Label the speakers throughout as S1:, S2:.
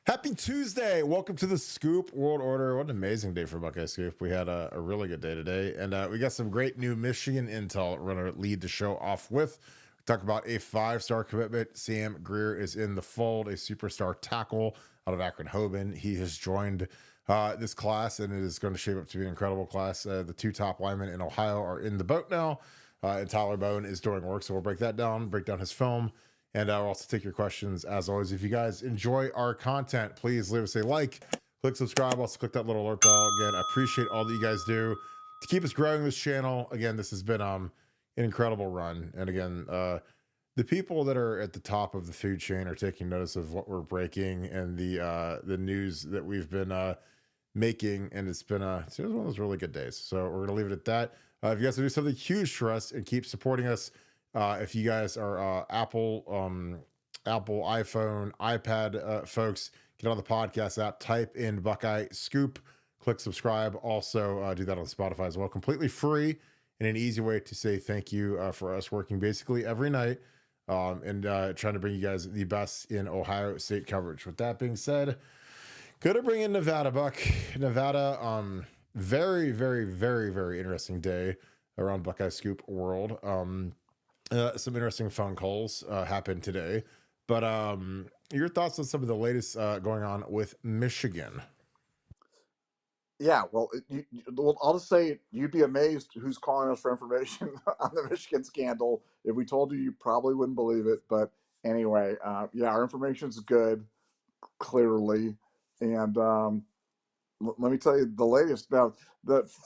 S1: Happy Tuesday. Welcome to the Scoop World Order. What an amazing day for Buckeye Scoop. We had a really good day today, and we got some great new Michigan intel we're going to lead the show off with. We talk about a 5-star commitment. Sam Greer is in the fold, a superstar tackle out of Akron Hoban. He has joined this class, and it is going to shape up to be an incredible class. The two top linemen in Ohio are in the boat now, and Tyler Bowen is doing work, so we'll break down his film. And I'll also take your questions as always. If you guys enjoy our content, please leave us a like, click subscribe, also click that little alert bell. Again, I appreciate all that you guys do to keep us growing this channel. Again, this has been an incredible run. And again, the people that are at the top of the food chain are taking notice of what we're breaking and the news that we've been making. And it's been one of those really good days. So we're gonna leave it at that. If you guys will do something huge for us and keep supporting us, if you guys are Apple, iPhone, iPad folks, get on the podcast app, type in Buckeye Scoop, click subscribe. Also, do that on Spotify as well. Completely free and an easy way to say thank you for us working basically every night and trying to bring you guys the best in Ohio State coverage. With that being said, good to bring in Nevadabuck. Nevada, very, very, very, very interesting day around Buckeye Scoop world. Some interesting phone calls happened today, but your thoughts on some of the latest going on with Michigan?
S2: Yeah, well, I'll just say you'd be amazed who's calling us for information on the Michigan scandal. If we told you, you probably wouldn't believe it. But anyway, yeah, our information's good, clearly. And let me tell you the latest. Now,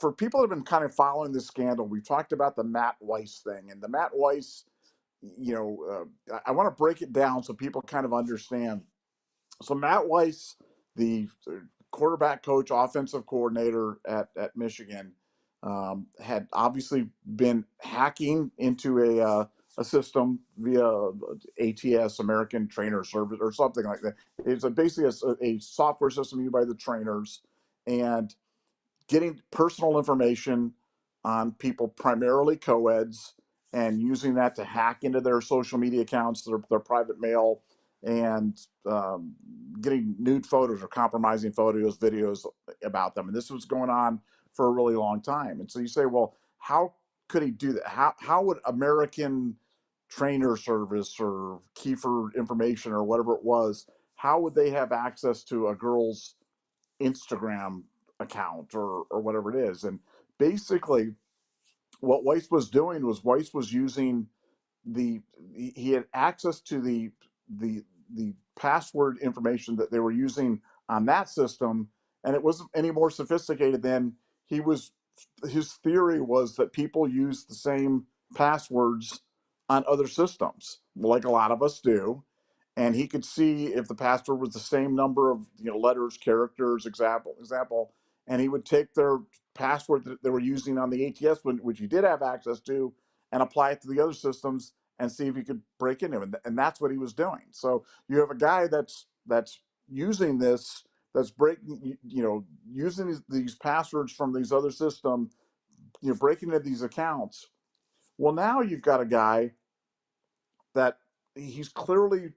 S2: for people that have been kind of following this scandal, we've talked about the Matt Weiss thing. And the Matt Weiss, I want to break it down so people kind of understand. So Matt Weiss, the quarterback coach, offensive coordinator at Michigan, had obviously been hacking into a system via ATS, American Trainer Service, or something like that. It's basically a software system used by the trainers, and getting personal information on people, primarily co-eds, and using that to hack into their social media accounts, their private mail, and getting nude photos or compromising photos, videos about them. And this was going on for a really long time. And so you say, well, how could he do that? How would American Trainer Service or Kiefer Information or whatever it was, how would they have access to a girl's Instagram account or whatever it is? And basically, what Weiss was doing was Weiss was using he had access to the password information that they were using on that system, and it wasn't any more sophisticated than his theory was that people use the same passwords on other systems, like a lot of us do. And he could see if the password was the same number of letters, characters, example, and he would take their password that they were using on the ATS, which he did have access to, and apply it to the other systems and see if he could break into them. And that's what he was doing. So you have a guy that's using this, that's breaking, using these passwords from these other systems, breaking into these accounts. Well, now you've got a guy that he's clearly,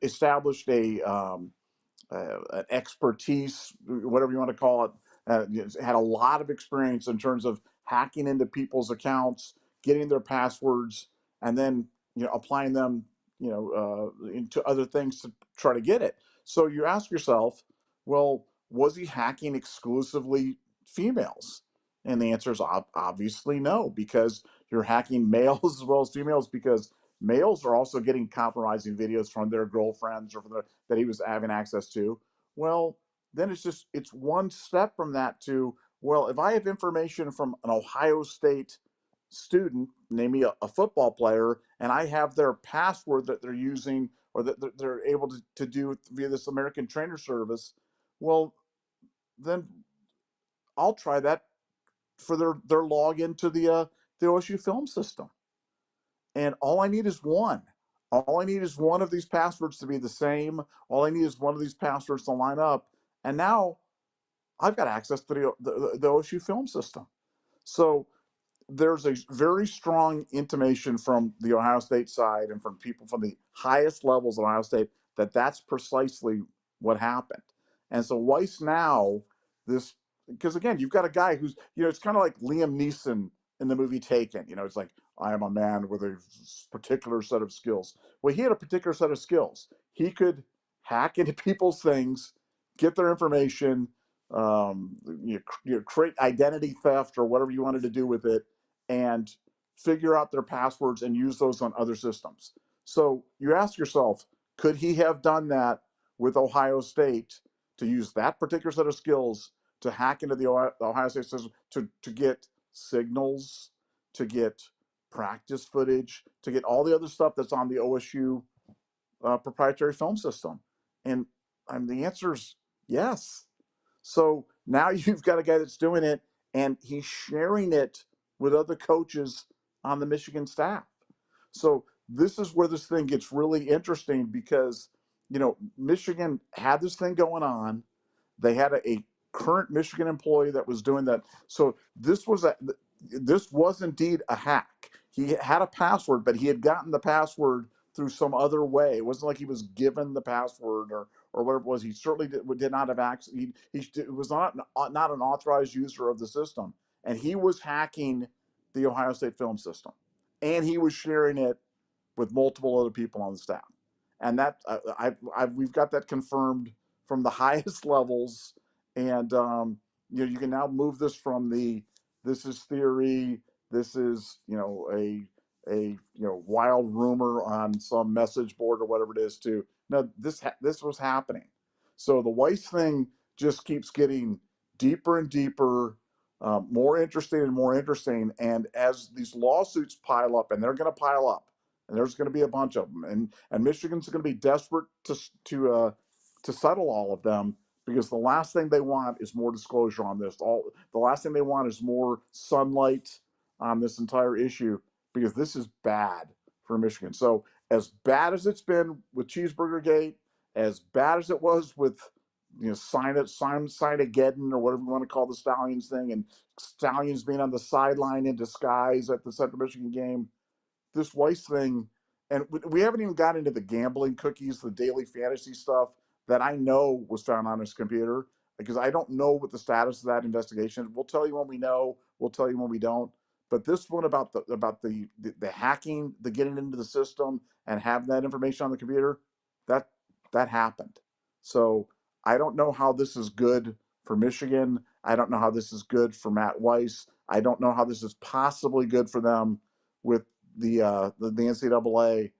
S2: established an expertise, whatever you want to call it, had a lot of experience in terms of hacking into people's accounts, getting their passwords, and then applying them into other things to try to get it. So you ask yourself, well, was he hacking exclusively females? And the answer is obviously no, because you're hacking males as well as females, because males are also getting compromising videos from their girlfriends or that he was having access to. Well, then it's one step from that to, well, if I have information from an Ohio State student, name me a football player, and I have their password that they're using or that they're able to do via this American Trainer Service, well, then I'll try that for their login to the OSU film system. And all I need is one. All I need is one of these passwords to be the same. All I need is one of these passwords to line up. And now I've got access to the OSU film system. So there's a very strong intimation from the Ohio State side and from people from the highest levels of Ohio State that that's precisely what happened. And so Weiss now, this, because again, you've got a guy who's, it's kind of like Liam Neeson in the movie Taken. It's like, I am a man with a particular set of skills. Well, he had a particular set of skills. He could hack into people's things, get their information, create identity theft or whatever you wanted to do with it, and figure out their passwords and use those on other systems. So you ask yourself, could he have done that with Ohio State, to use that particular set of skills to hack into the Ohio State system to get signals, to get practice footage, to get all the other stuff that's on the OSU proprietary film system? And the answer is yes. So now you've got a guy that's doing it, and he's sharing it with other coaches on the Michigan staff. So this is where this thing gets really interesting, because, Michigan had this thing going on. They had a current Michigan employee that was doing that. So this was indeed a hack. He had a password, but he had gotten the password through some other way. It wasn't like he was given the password or whatever it was. He certainly did not have access. He was not an authorized user of the system, and he was hacking the Ohio State film system, and he was sharing it with multiple other people on the staff. And that we've got that confirmed from the highest levels. And you can now move this from this is theory, this is a wild rumor on some message board or whatever it is, to no, this was happening. So the Weiss thing just keeps getting deeper and deeper, more interesting and more interesting. And as these lawsuits pile up, and they're going to pile up, and there's going to be a bunch of them, and Michigan's going to be desperate to settle all of them, because the last thing they want is more disclosure on this. The last thing they want is more sunlight on this entire issue, because this is bad for Michigan. So as bad as it's been with Cheeseburger Gate, as bad as it was with Sign-It-Geddon, or whatever you want to call the Stallions thing, and Stallions being on the sideline in disguise at the Central Michigan game, this Weiss thing, and we haven't even got into the gambling cookies, the daily fantasy stuff that I know was found on his computer, because I don't know what the status of that investigation is. We'll tell you when we know. We'll tell you when we don't. But this one about the hacking, the getting into the system and having that information on the computer, that happened. So I don't know how this is good for Michigan. I don't know how this is good for Matt Weiss. I don't know how this is possibly good for them with the NCAA.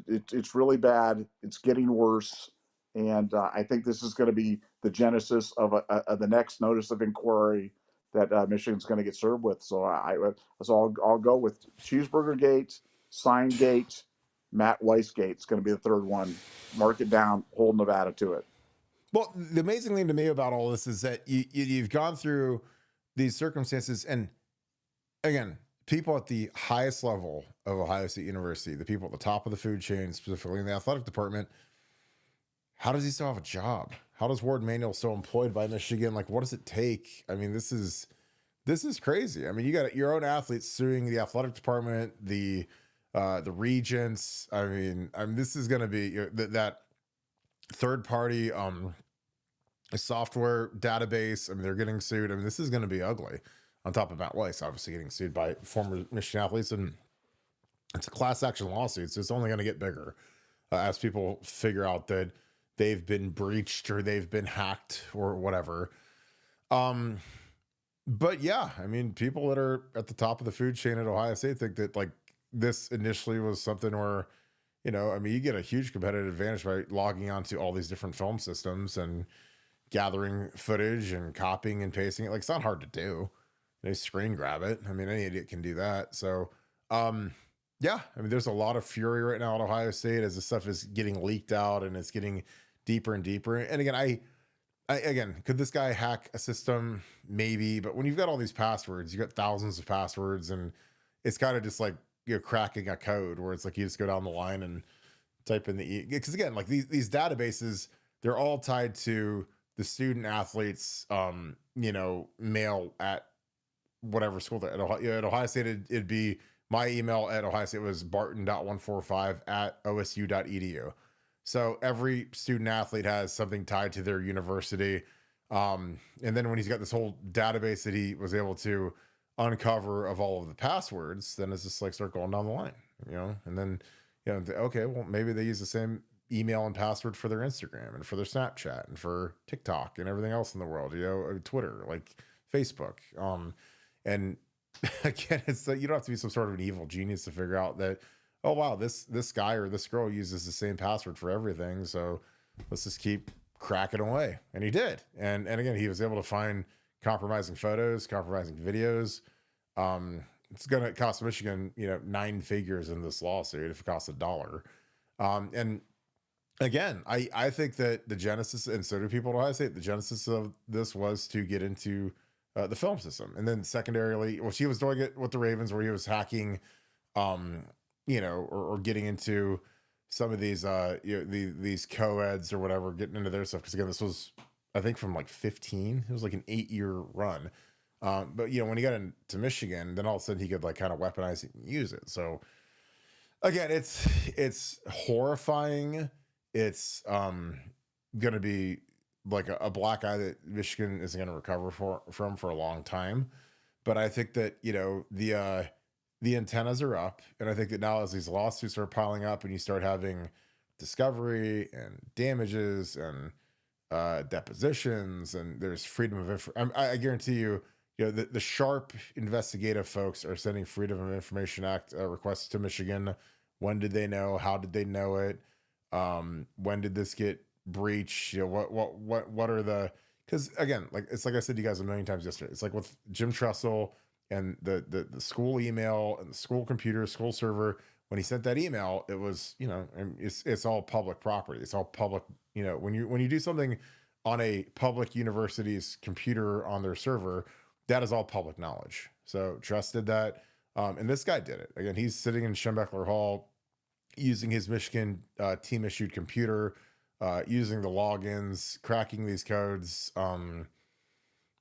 S2: It's really bad. It's getting worse, and I think this is going to be the genesis of the next notice of inquiry that Michigan's going to get served with. So I'll go with Cheeseburger Gate, Sign Gate, Matt Weiss Gate. It's going to be the third one. Mark it down. Hold Nevada to it.
S1: Well, the amazing thing to me about all this is that you've gone through these circumstances, and again, people at the highest level of Ohio State University, the people at the top of the food chain, specifically in the athletic department, how does he still have a job? How does Ward Manuel still employed by Michigan? Like, what does it take? I mean, this is crazy. I mean, you got your own athletes suing the athletic department, the regents. I mean, this is going to be that third party software database. I mean, they're getting sued. I mean, this is going to be ugly. On top of Matt Weiss, obviously getting sued by former Michigan athletes, and it's a class action lawsuit, so it's only going to get bigger as people figure out that they've been breached or they've been hacked or whatever. But yeah, I mean, people that are at the top of the food chain at Ohio State think that like this initially was something where, I mean, you get a huge competitive advantage by logging onto all these different film systems and gathering footage and copying and pasting it. Like, it's not hard to do. They screen grab it. I mean, any idiot can do that. So, yeah, I mean, there's a lot of fury right now at Ohio State as this stuff is getting leaked out and it's getting deeper and deeper. And again, again, could this guy hack a system? Maybe, but when you've got all these passwords, you got thousands of passwords, and it's kind of just like cracking a code where it's like you just go down the line and type in because again, like these databases, they're all tied to the student athletes, mail at whatever school at Ohio State. It'd be my email at Ohio State was barton.145@osu.edu. So every student athlete has something tied to their university. And then when he's got this whole database that he was able to uncover of all of the passwords, then it's just like start going down the line, and then, okay, well, maybe they use the same email and password for their Instagram and for their Snapchat and for TikTok and everything else in the world, Twitter, like Facebook. And again, it's that you don't have to be some sort of an evil genius to figure out that, oh wow, this guy or this girl uses the same password for everything, so let's just keep cracking away. And he did. And again, he was able to find compromising photos, compromising videos. It's going to cost Michigan, 9 figures in this lawsuit if it costs $1. And again, I think that the genesis, and so do people at Ohio State, the genesis of this was to get into the film system. And then secondarily, well, she was doing it with the Ravens where he was hacking, or getting into some of these, these co-eds or whatever, getting into their stuff. Because again, this was, I think, from like 15. It was like an 8-year run. But when he got into Michigan, then all of a sudden he could like kind of weaponize it and use it. So again, it's horrifying. It's going to be like a black eye that Michigan isn't going to recover from for a long time. But I think that the antennas are up, and I think that now as these lawsuits are piling up and you start having discovery and damages and depositions, and there's freedom of information. I guarantee you, the sharp investigative folks are sending Freedom of Information Act requests to Michigan. When did they know? How did they know it? When did this get breached? What are the? Because again, it's like I said to you guys a million times yesterday. It's like with Jim Tressel and the school email and the school computer, school server. When he sent that email, it was, and it's all public property. It's all public. When you do something on a public university's computer on their server, that is all public knowledge. So Trust did that. And this guy did it. Again, he's sitting in Schembechler Hall using his Michigan team issued computer, using the logins, cracking these codes.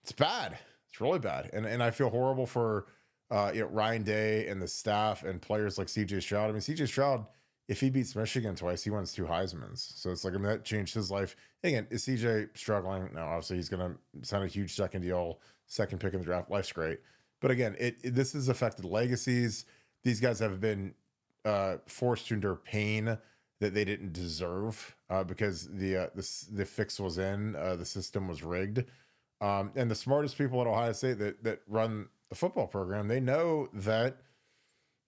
S1: It's bad. It's really bad. And I feel horrible for Ryan Day and the staff and players like CJ Stroud. I mean, CJ Stroud, if he beats Michigan twice, he wins 2 Heismans. So it's like, that changed his life. Again, is CJ struggling? No, obviously he's going to sign a huge second deal, second pick in the draft. Life's great. But again, this has affected legacies. These guys have been forced to endure pain that they didn't deserve because the fix was in, the system was rigged. And the smartest people at Ohio State that run the football program, they know that,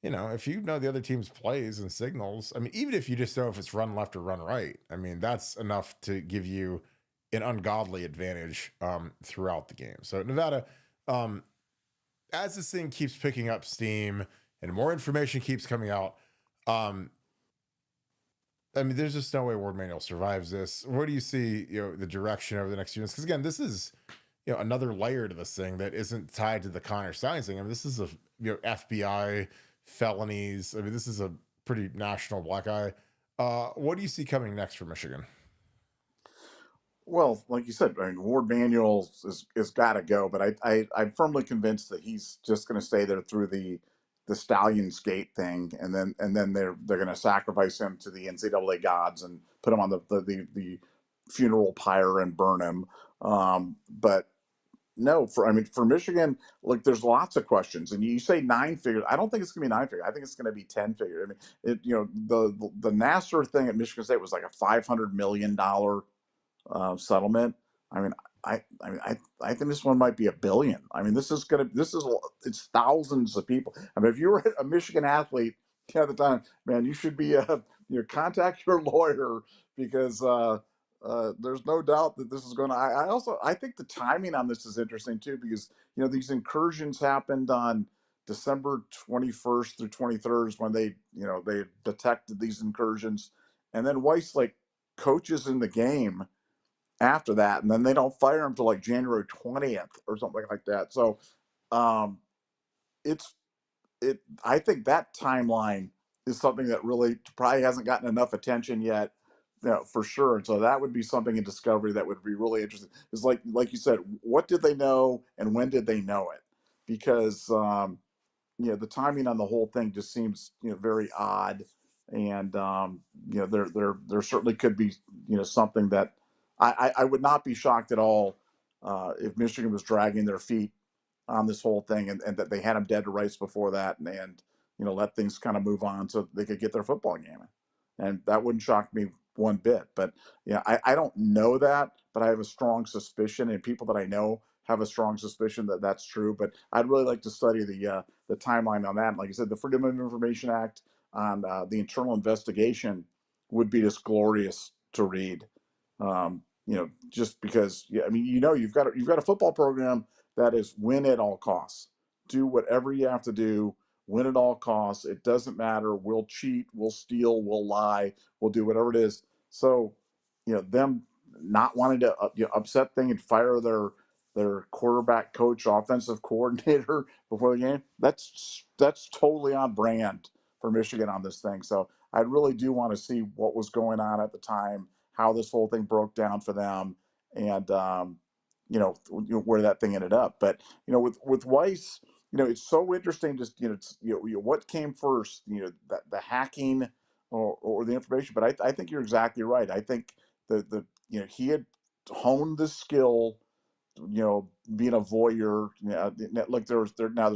S1: if you know the other team's plays and signals, I mean, even if you just know if it's run left or run right, I mean, that's enough to give you an ungodly advantage throughout the game. So Nevada, as this thing keeps picking up steam and more information keeps coming out, I mean, there's just no way Ward Manuel survives this. Where do you see, the direction over the next few months? Because again, this is, another layer to this thing that isn't tied to the Connor Steins thing. I mean, this is a FBI felonies. I mean, this is a pretty national black eye. What do you see coming next for Michigan?
S2: Well, like you said, I mean, Ward Manuel is got to go, but I'm firmly convinced that he's just going to stay there through the Stallions Gate thing, and then they're going to sacrifice him to the NCAA gods and put him on the funeral pyre and burn him. But no, for Michigan, look, there's lots of questions, and you say 9 figures. I don't think it's going to be 9 figures. I think it's going to be 10 figures. I mean, the Nassar thing at Michigan State was like a $500 million settlement. I mean, I think this one might be $1 billion. I mean, it's thousands of people. I mean, if you were a Michigan athlete at the time, man, you should be contact your lawyer because there's no doubt that this is going to. I think the timing on this is interesting too because these incursions happened on December 21st through 23rd when they detected these incursions, and then Weiss coaches in the game after that, and then they don't fire him till like January 20th or something like that. So I think that timeline is something that really probably hasn't gotten enough attention yet, for sure. And so that would be something in discovery that would be really interesting. It's like you said, what did they know and when did they know it? Because the timing on the whole thing just seems very odd. And there certainly could be something that I would not be shocked at all if Michigan was dragging their feet on this whole thing, and that they had them dead to rights before that, and let things kind of move on so they could get their football game in. And that wouldn't shock me one bit. But I don't know that, but I have a strong suspicion, and people that I know have a strong suspicion that that's true. But I'd really like to study the timeline on that. And like I said, the Freedom of Information Act on the internal investigation would be just glorious to read. Just because, I mean, you've got a football program that is win at all costs. Do whatever you have to do, win at all costs. It doesn't matter. We'll cheat, we'll steal, we'll lie, we'll do whatever it is. So, them not wanting to upset thing and fire their quarterback coach, offensive coordinator before the game, that's totally on brand for Michigan on this thing. So I really do want to see what was going on at the time, how this whole thing broke down for them, and where that thing ended up. But with Weiss, it's so interesting. Just what came first, the hacking or the information. But I think you're exactly right. I think the he had honed the skill, being a voyeur. Like there's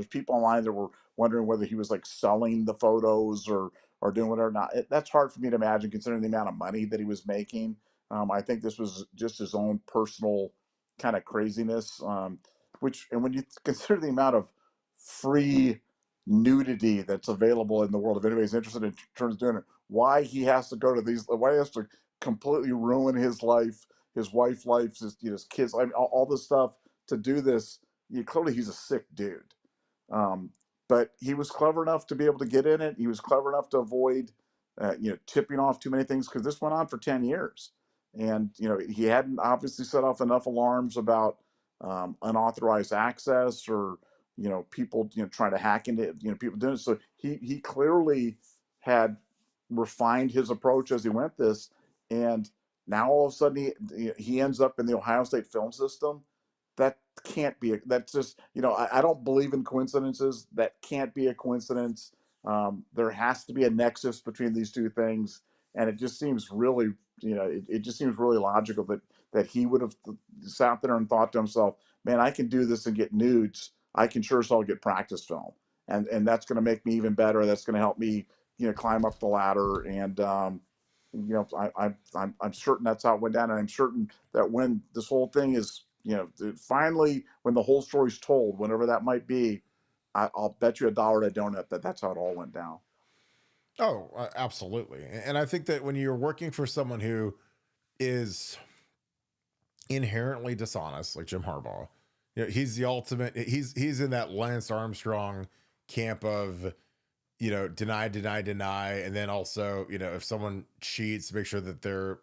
S2: people online that were wondering whether he was like selling the photos or doing whatever. Not that's hard for me to imagine considering the amount of money that he was making. I think this was just his own personal kind of craziness. And when you consider the amount of free nudity that's available in the world, if anybody's interested in terms of doing it, why he has to go to these, why he has to completely ruin his life, his wife's life, his kids, I mean, all this stuff to do this. Clearly, he's a sick dude. Um, but he was clever enough to be able to get in it. He was clever enough to avoid, tipping off too many things, because this went on for 10 years. And, he hadn't obviously set off enough alarms about unauthorized access or, people, trying to hack into it, people doing it. So he clearly had refined his approach as he went this. And now all of a sudden he ends up in the Ohio State film system. That can't be that's just, I don't believe in coincidences. That can't be a coincidence. There has to be a nexus between these two things. And it just seems really, it just seems really logical that he would have sat there and thought to himself, man, I can do this and get nudes. I can sure as hell get practice film. And that's going to make me even better. That's going to help me, climb up the ladder. And, I'm certain that's how it went down. And I'm certain that when this whole thing is, finally, when the whole story's told, whenever that might be, I'll bet you $1 to donut that's how it all went down.
S1: Oh, absolutely. And I think that when you're working for someone who is inherently dishonest, like Jim Harbaugh, he's the ultimate. He's in that Lance Armstrong camp of, deny, deny, deny, and then also, if someone cheats, make sure that they're,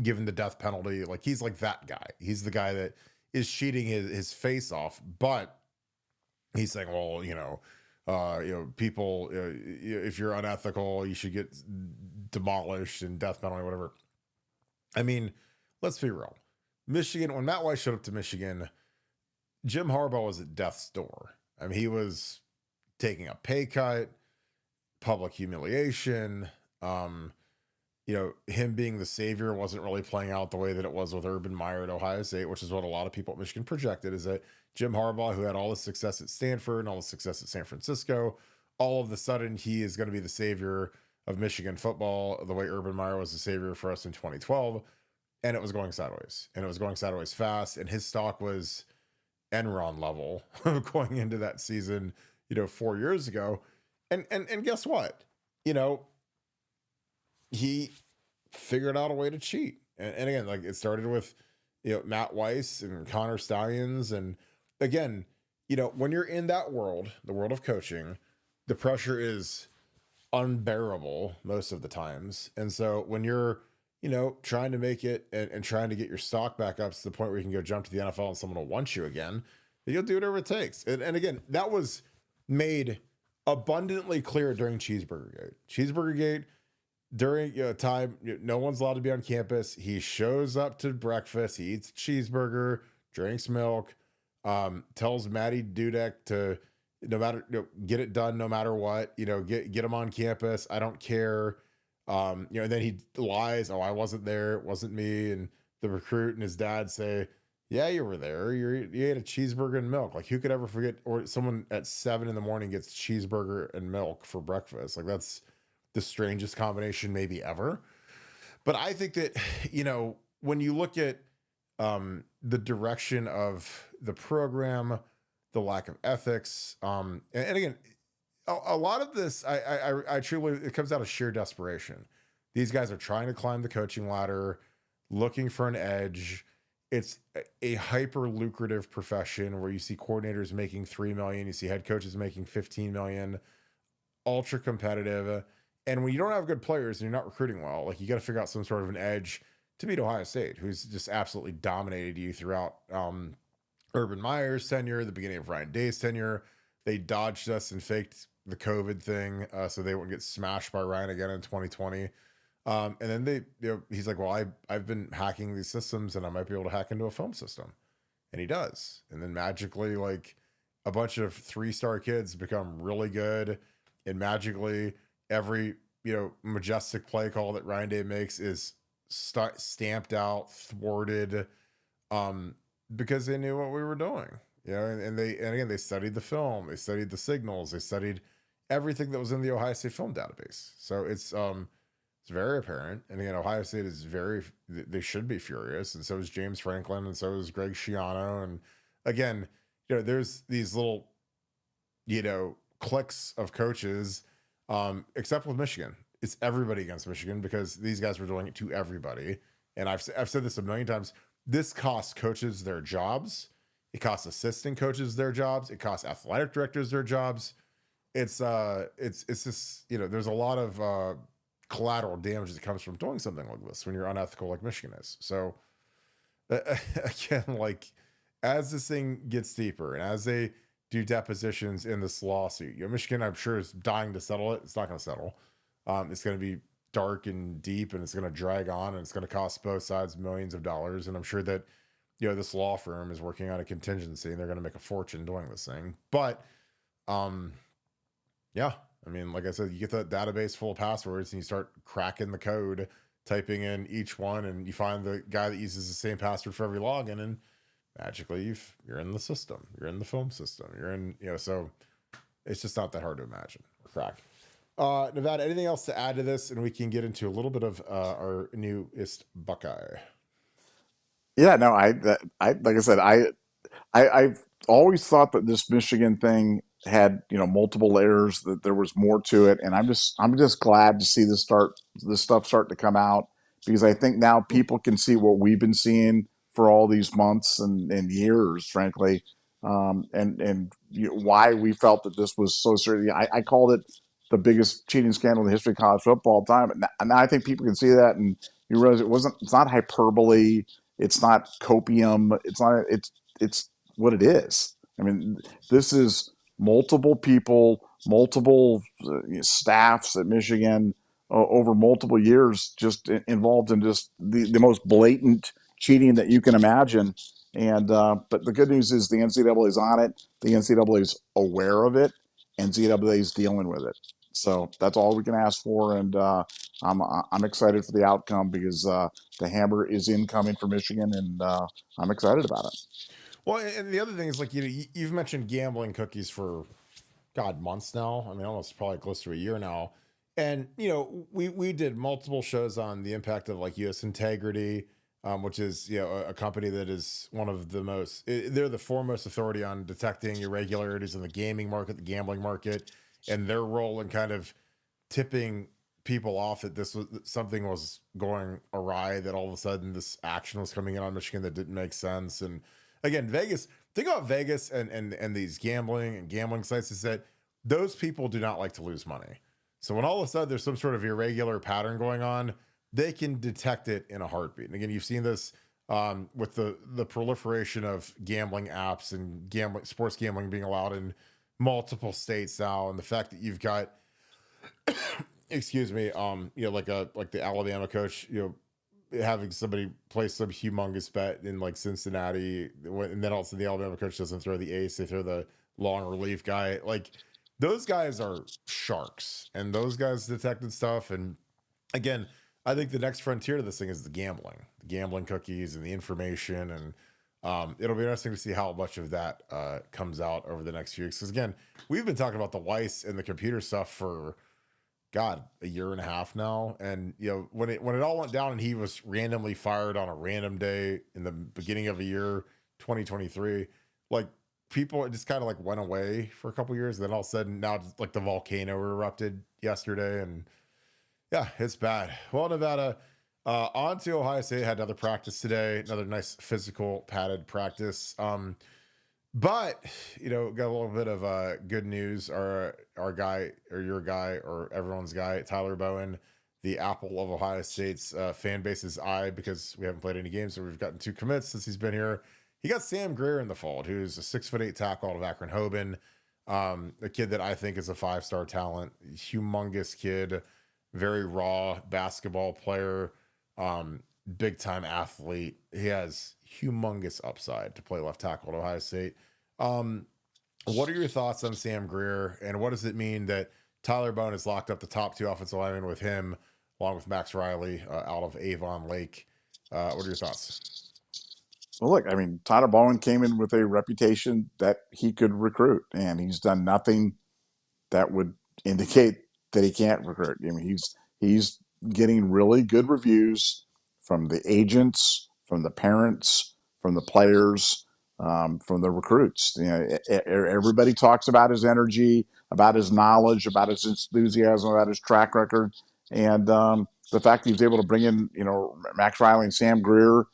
S1: given the death penalty. Like he's like that guy. He's the guy that is cheating his face off, but he's saying, well, people, if you're unethical, you should get demolished and death penalty, whatever. I mean, let's be real. Michigan, when Matt Weiss showed up to Michigan, Jim Harbaugh was at death's door. I mean, he was taking a pay cut, public humiliation. Him being the savior wasn't really playing out the way that it was with Urban Meyer at Ohio State, which is what a lot of people at Michigan projected, is that Jim Harbaugh, who had all the success at Stanford and all the success at San Francisco, all of a sudden he is going to be the savior of Michigan football, the way Urban Meyer was the savior for us in 2012. And it was going sideways. And it was going sideways fast. And his stock was Enron level going into that season, 4 years ago. And guess what? He figured out a way to cheat. And again, like it started with, Matt Weiss and Connor Stallions. And again, when you're in that world, the world of coaching, the pressure is unbearable most of the times. And so when you're, trying to make it and trying to get your stock back up to the point where you can go jump to the NFL and someone will want you again, you'll do whatever it takes. And again, that was made abundantly clear during Cheeseburger Gate. Cheeseburger Gate, during time, no one's allowed to be on campus. He shows up to breakfast. He eats cheeseburger, drinks milk, tells Maddie Dudek to, no matter, get it done no matter what, get them on campus. I don't care. And then he lies. Oh, I wasn't there. It wasn't me. And the recruit and his dad say, yeah, you were there. You ate a cheeseburger and milk. Like, who could ever forget? Or someone at 7 a.m. gets cheeseburger and milk for breakfast. Like, that's the strangest combination maybe ever. But I think that, when you look at the direction of the program, the lack of ethics, and again, a lot of this, I truly, it comes out of sheer desperation. These guys are trying to climb the coaching ladder, looking for an edge. It's a hyper lucrative profession where you see coordinators making 3 million, you see head coaches making 15 million, ultra competitive. And when you don't have good players and you're not recruiting well, like, you got to figure out some sort of an edge to beat Ohio State, who's just absolutely dominated you throughout Urban Meyer's tenure, the beginning of Ryan Day's tenure. They dodged us and faked the COVID thing so they wouldn't get smashed by Ryan again in 2020. And then he's like, well, I've been hacking these systems and I might be able to hack into a film system. And he does. And then magically, like, a bunch of 3-star kids become really good. And magically, every, majestic play call that Ryan Day makes is stamped out, thwarted, because they knew what we were doing. And again, they studied the film, they studied the signals, they studied everything that was in the Ohio State film database. So it's very apparent. And again, Ohio State is they should be furious. And so is James Franklin, and so is Greg Schiano. And again, there's these little, cliques of coaches, except with Michigan. It's everybody against Michigan because these guys were doing it to everybody. And I've said this a million times. This costs coaches their jobs. It costs assistant coaches their jobs. It costs athletic directors their jobs. It's just, there's a lot of collateral damage that comes from doing something like this when you're unethical like Michigan is. So again, like, as this thing gets deeper and as they do depositions in this lawsuit, Michigan, I'm sure, is dying to settle it. It's not going to settle. It's going to be dark and deep, and it's going to drag on, and it's going to cost both sides millions of dollars. And I'm sure that, this law firm is working on a contingency and they're going to make a fortune doing this thing. But, yeah, I mean, like I said, you get that database full of passwords and you start cracking the code, typing in each one, and you find the guy that uses the same password for every login, and magically you're in the system, you're in the film system, you're in, so it's just not that hard to imagine or crack. Nevada, anything else to add to this? And we can get into a little bit of our newest Buckeye.
S2: Yeah, no, I like I said, I've always thought that this Michigan thing had, multiple layers, that there was more to it, and I'm just glad to see this stuff start to come out, because I think now people can see what we've been seeing for all these months and years, frankly, and why we felt that this was so serious. I called it the biggest cheating scandal in the history of college football time, and now I think people can see that, and you realize it's not hyperbole, it's not copium, it's what it is. I mean, this is multiple people, multiple staffs at Michigan over multiple years, just involved in just the most blatant cheating that you can imagine. And but the good news is the NCAA is on it. The NCAA is aware of it. NCAA is dealing with it. So that's all we can ask for. And I'm excited for the outcome, because the hammer is incoming for Michigan, and I'm excited about it.
S1: Well, and the other thing is, like, you've mentioned gambling cookies for, God, months now. I mean, almost probably close to a year now. And, we did multiple shows on the impact of, like, U.S. Integrity, which is, a company that is one of the most, they're the foremost authority on detecting irregularities in the gaming market, the gambling market, and their role in kind of tipping people off that something was going awry, that all of a sudden this action was coming in on Michigan that didn't make sense. And again, Vegas, think about Vegas and these gambling sites, is that those people do not like to lose money. So when all of a sudden there's some sort of irregular pattern going on, they can detect it in a heartbeat. And again, you've seen this with the proliferation of gambling apps and sports gambling being allowed in multiple states now, and the fact that you've got excuse me, like the Alabama coach, having somebody place some humongous bet in, like, Cincinnati, and then also the Alabama coach doesn't throw the ace, they throw the long relief guy. Like those guys are sharks, and those guys detected stuff. And again, I think the next frontier to this thing is the gambling cookies and the information. And it'll be interesting to see how much of that comes out over the next few weeks. Because again, we've been talking about the Weiss and the computer stuff for God, a year and a half now. And when it all went down and he was randomly fired on a random day in the beginning of a year, 2023, like people it just kind of like went away for a couple years. And then all of a sudden now it's like the volcano erupted yesterday, and yeah, it's bad. Well, Nevada, on to Ohio State, had another practice today, another nice physical padded practice. But got a little bit of good news. Our guy, or your guy, or everyone's guy, Tyler Bowen, the apple of Ohio State's fan base's eye, because we haven't played any games, so we've gotten 2 commits since he's been here. He got Sam Greer in the fold, who's a 6'8" tackle out of Akron Hoban, a kid that I think is a 5-star talent, humongous kid, very raw basketball player, big time athlete. He has humongous upside to play left tackle at Ohio State. What are your thoughts on Sam Greer, and what does it mean that Tyler Bowen has locked up the top 2 offensive linemen with him, along with Max Riley out of Avon Lake? What are your thoughts?
S2: Well, look, I mean, Tyler Bowen came in with a reputation that he could recruit, and he's done nothing that would indicate that he can't recruit. I mean, he's getting really good reviews from the agents, from the parents, from the players, from the recruits. Everybody talks about his energy, about his knowledge, about his enthusiasm, about his track record, and the fact that he's able to bring in, Max Riley and Sam Greer.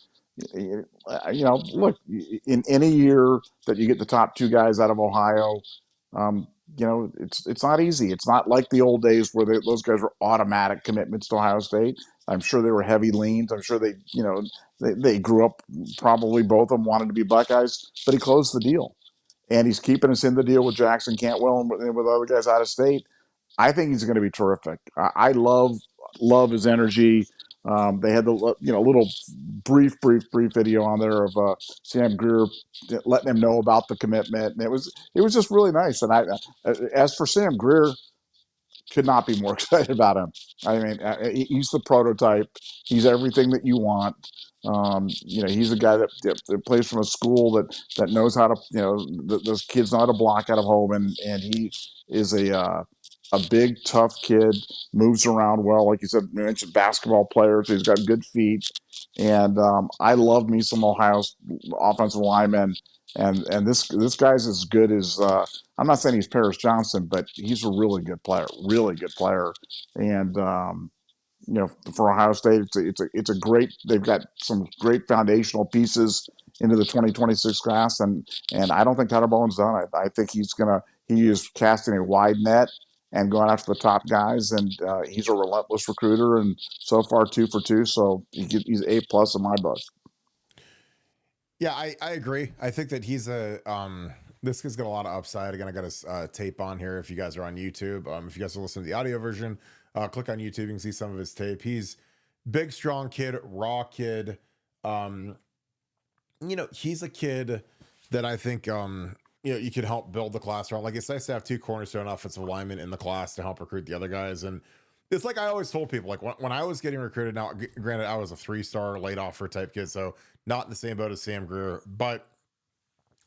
S2: Look, in any year that you get the top 2 guys out of Ohio, it's not easy. It's not like the old days where those guys were automatic commitments to Ohio State. I'm sure they were heavy leans. I'm sure they grew up, probably both of them wanted to be Buckeyes, but he closed the deal. And he's keeping us in the deal with Jackson Cantwell and with other guys out of state. I think he's going to be terrific. I love his energy. They had the little brief video on there of Sam Greer letting him know about the commitment, and it was just really nice. And as for Sam Greer, could not be more excited about him. I mean, he's the prototype. He's everything that you want. He's a guy that plays from a school that knows how to, those kids know how to block out of home, and he is a big, tough kid, moves around well. Like you said, you mentioned basketball player, so he's got good feet. And I love me some Ohio's offensive linemen. And this guy's as good as I'm not saying he's Paris Johnson, but he's a really good player. And for Ohio State, it's a great. They've got some great foundational pieces into the 2026 class, and I don't think Tyler Bowen's done. I think he is casting a wide net and going after the top guys, and he's a relentless recruiter, and so far 2 for 2, so he's A+ in my book.
S1: Yeah, I agree. I think that he's this kid's got a lot of upside. Again, I got his tape on here. If you guys are on YouTube, if you guys are listening to the audio version, click on YouTube. You can see some of his tape. He's big, strong kid, raw kid. He's a kid that I think you can help build the class around. Like, it's nice to have 2 cornerstone offensive linemen in the class to help recruit the other guys. And it's like I always told people, like when I was getting recruited, now granted I was a 3-star late offer type kid, so not in the same boat as Sam Greer, but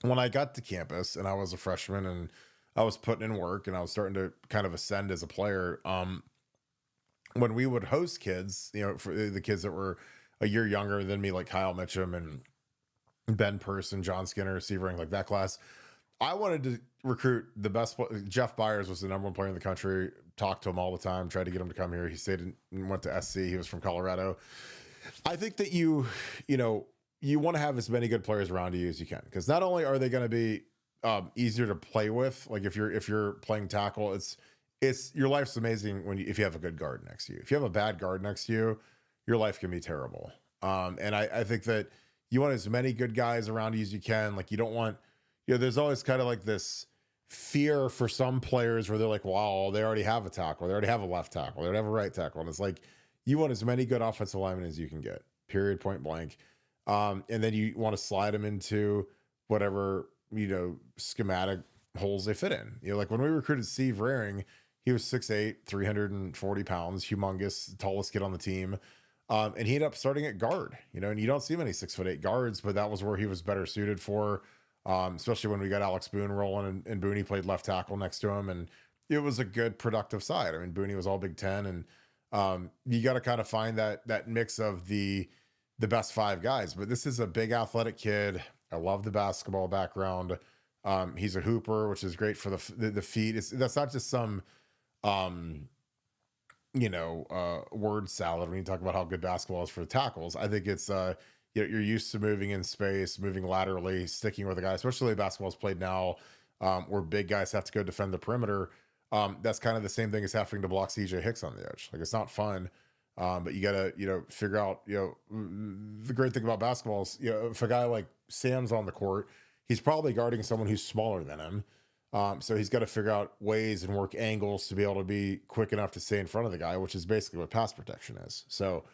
S1: when I got to campus and I was a freshman and I was putting in work and I was starting to kind of ascend as a player, when we would host kids, for the kids that were a year younger than me, like Kyle Mitchum and Ben Person, John Skinner, Steve Ring, like that class, I wanted to recruit the best. Jeff Byers was the number 1 player in the country. Talked to him all the time, tried to get him to come here. He stayed and went to SC. He was from Colorado. I think that you want to have as many good players around you as you can, because not only are they going to be easier to play with, like if you're playing tackle, it's your life's amazing if you have a good guard next to you. If you have a bad guard next to you, your life can be terrible. And I think that you want as many good guys around you as you can. Like, you don't want, there's always kind of like this fear for some players where they're like, wow, they already have a tackle, they already have a left tackle, they already have a right tackle, and it's like, you want as many good offensive linemen as you can get, period, point blank. And then you want to slide them into whatever schematic holes they fit in. Like when we recruited Steve Raring, he was 6'8", 340 pounds, humongous, tallest kid on the team. And he ended up starting at guard, and you don't see many 6'8" guards, but that was where he was better suited for, especially when we got Alex Boone rolling and Booney played left tackle next to him. And it was a good productive side. I mean, Booney was all Big Ten, and you got to kind of find that mix of the best 5 guys. But this is a big athletic kid. I love the basketball background. He's a hooper, which is great for the feet. That's not just some, word salad when you talk about how good basketball is for the tackles. I think it's, you're used to moving in space, moving laterally, sticking with a guy, especially basketball is played now, where big guys have to go defend the perimeter. That's kind of the same thing as having to block CJ Hicks on the edge. Like, it's not fun. But you gotta, figure out, the great thing about basketball is, if a guy like Sam's on the court, he's probably guarding someone who's smaller than him. So he's got to figure out ways and work angles to be able to be quick enough to stay in front of the guy, which is basically what pass protection is. So,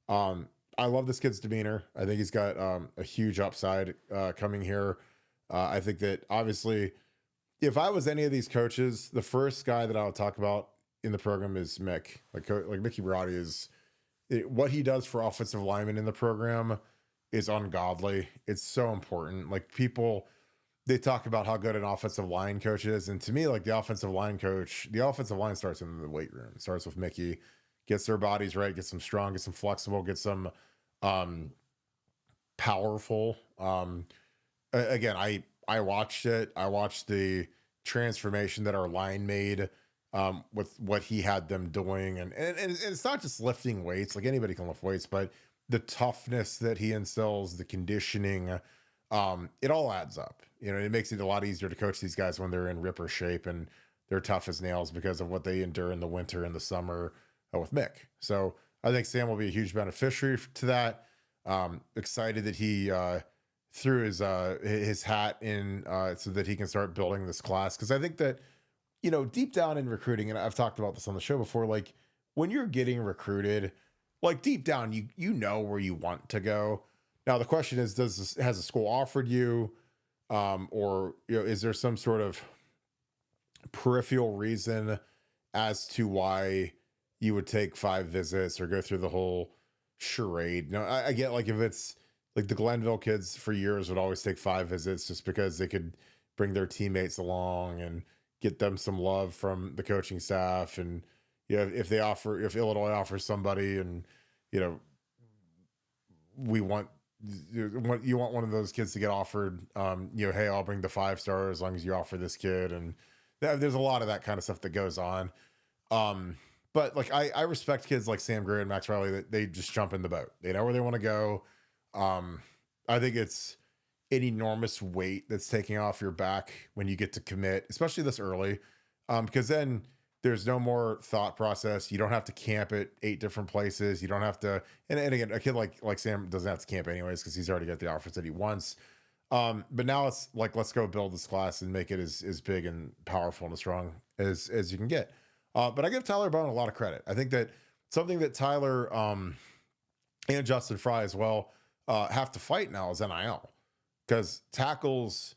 S1: I love this kid's demeanor. I think he's got, a huge upside, coming here. I think that obviously if I was any of these coaches, the first guy that I would talk about in the program is Mick. Like Mickey Brody is, what he does for offensive linemen in the program is ungodly. It's so important. Like, people, they talk about how good an offensive line coach is. And to me, like, the offensive line starts in the weight room. It starts with Mickey, gets their bodies right, gets them strong, gets them flexible, gets them powerful. Again, I watched it. I watched the transformation that our line made with what he had them doing. And it's not just lifting weights. Like, anybody can lift weights, but the toughness that he instills, the conditioning, it all adds up. It makes it a lot easier to coach these guys when they're in ripper shape and they're tough as nails because of what they endure in the winter and the summer with Mick. So I think Sam will be a huge beneficiary to that. Excited that he threw his hat in so that he can start building this class. Because I think that, deep down in recruiting, and I've talked about this on the show before, like, when you're getting recruited, like, deep down, you know where you want to go. Now, the question is, has a school offered you, or is there some sort of peripheral reason as to why you would take 5 visits or go through the whole charade? I get, like, if it's like the Glenville kids for years would always take 5 visits just because they could bring their teammates along and get them some love from the coaching staff. And if Illinois offers somebody, and you want one of those kids to get offered, hey, I'll bring the 5-star as long as you offer this kid. And there's a lot of that kind of stuff that goes on. But like, I respect kids like Sam Greer and Max Riley, that they just jump in the boat. They know where they want to go. I think it's an enormous weight that's taking off your back when you get to commit, especially this early, because then there's no more thought process. You don't have to camp at 8 different places. You don't have to, and again, a kid like Sam doesn't have to camp anyways, because he's already got the offers that he wants. But now it's like, let's go build this class and make it as big and powerful and as strong as you can get. But I give Tyler Bowen a lot of credit. I think that something that Tyler and Justin Fry as well have to fight now is NIL, because tackles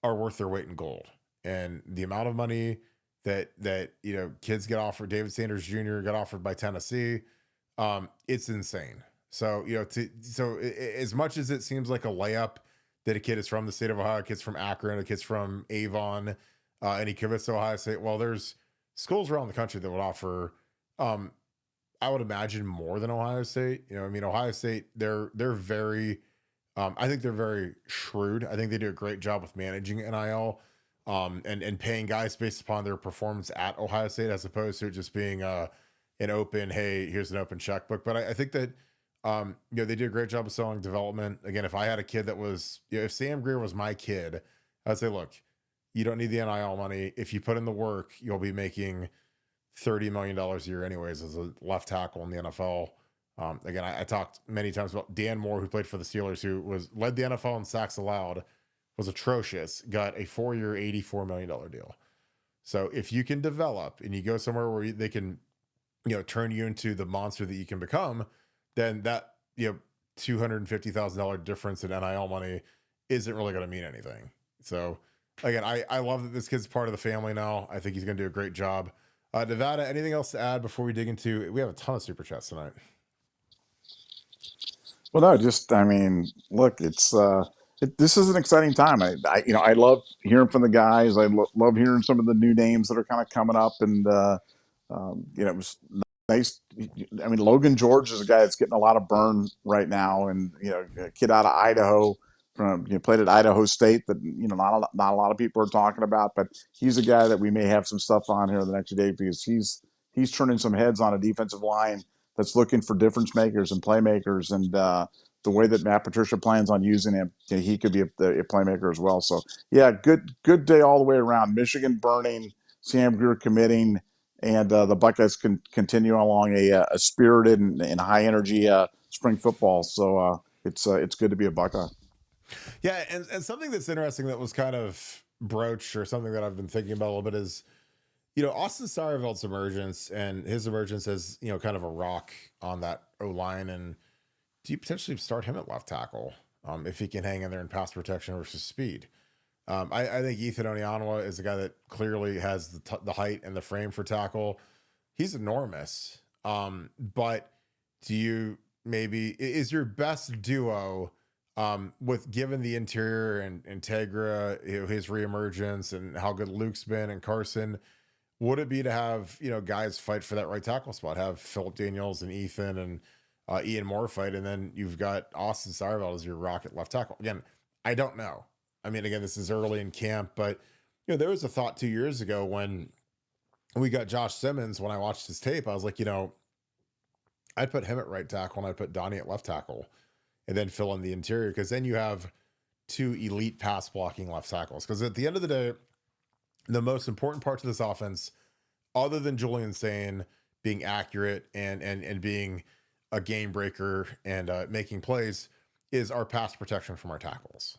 S1: are worth their weight in gold, and the amount of money that kids get offered. David Sanders Jr. got offered by Tennessee. It's insane. So as much as it seems like a layup that a kid is from the state of Ohio, a kid's from Akron, a kid's from Avon, and he commits to Ohio State. Well, there's schools around the country that would offer, I would imagine, more than Ohio State. Ohio State, they're very, I think they're very shrewd. I think they do a great job with managing NIL, and paying guys based upon their performance at Ohio State, as opposed to it just being an open, hey, here's an open checkbook. But I think that, they do a great job of selling development. Again, if I had a kid that was, if Sam Greer was my kid, I'd say, look, you don't need the NIL money. If you put in the work, you'll be making $30 million a year anyways as a left tackle in the NFL. Again, I talked many times about Dan Moore, who played for the Steelers, who led the NFL in sacks allowed, was atrocious, got a 4-year, $84 million deal. So if you can develop and you go somewhere where they can, turn you into the monster that you can become, then that, $250,000 difference in NIL money isn't really going to mean anything. So again, I love that this kid's part of the family now. I think he's going to do a great job. Nevada, anything else to add before we dig into? We have a ton of super chats tonight.
S2: Well, no, just I mean, look, this is an exciting time. I love hearing from the guys. Love hearing some of the new names that are kind of coming up, and it was nice. I mean, Logan George is a guy that's getting a lot of burn right now, and a kid out of Idaho from played at Idaho State that not a lot of people are talking about, but he's a guy that we may have some stuff on here the next day because he's turning some heads on a defensive line that's looking for difference makers and playmakers, and the way that Matt Patricia plans on using him, he could be a playmaker as well. So yeah, good day all the way around. Michigan burning, Sam Greer committing, and the Buckeyes can continue along a spirited and high energy spring football. So it's good to be a Buckeye.
S1: Yeah, and something that's interesting that was kind of broached, or something that I've been thinking about a little bit, is Austin Seyerveld's emergence, and his emergence as kind of a rock on that O line. And do you potentially start him at left tackle if he can hang in there in pass protection versus speed? I think Ethan Onyanwa is a guy that clearly has the height and the frame for tackle. He's enormous. But is your best duo with, given the interior and Integra, his reemergence and how good Luke's been, and Carson, would it be to have guys fight for that right tackle spot? Have Philip Daniels and Ethan and Ian Moore fight, and then you've got Austin Seyerveld as your rocket left tackle. Again, I don't know. I mean, again, this is early in camp, but there was a thought 2 years ago when we got Josh Simmons. When I watched his tape, I was like, I'd put him at right tackle and I'd put Donnie at left tackle, and then fill in the interior, because then you have two elite pass blocking left tackles. Because at the end of the day, the most important part to this offense, other than Julian Sane being accurate and being a game breaker and making plays, is our pass protection from our tackles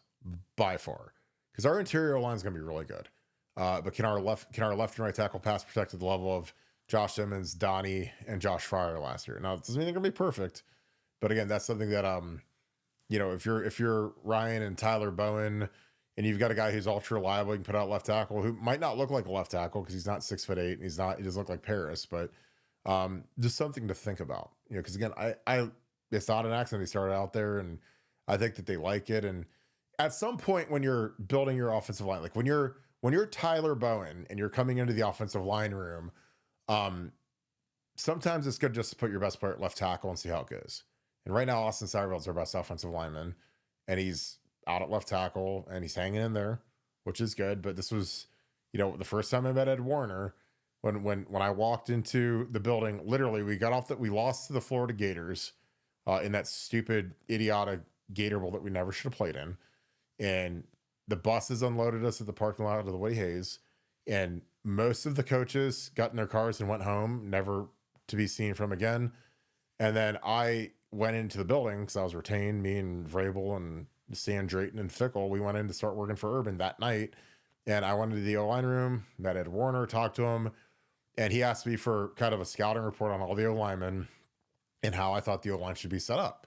S1: by far. Because our interior line is going to be really good, but can our left and right tackle pass protect at the level of Josh Simmons, Donnie, and Josh Fryer last year? Now, it doesn't mean they're going to be perfect, but again, that's something that if you're Ryan and Tyler Bowen, and you've got a guy who's ultra reliable, you can put out left tackle, who might not look like a left tackle because he's not 6'8" and he doesn't look like Paris, but just something to think about. Because again, it's not an accident he started out there, and I think that they like it. And at some point when you're building your offensive line, like when you're Tyler Bowen and you're coming into the offensive line room, sometimes it's good just to put your best player at left tackle and see how it goes. And right now, Austin Seyerveld's our best offensive lineman, and he's out at left tackle and he's hanging in there, which is good. But this was, the first time I met Ed Warner, when I walked into the building, literally we lost to the Florida Gators in that stupid, idiotic Gator Bowl that we never should have played in. And the buses unloaded us at the parking lot of the Woody Hayes, and most of the coaches got in their cars and went home, never to be seen from again. And then I went into the building because I was retained, me and Vrabel and Stan Drayton and Fickle. We went in to start working for Urban that night, and I went into the O-line room, met Ed Warner, talked to him, and he asked me for kind of a scouting report on all the O-linemen and how I thought the O-line should be set up.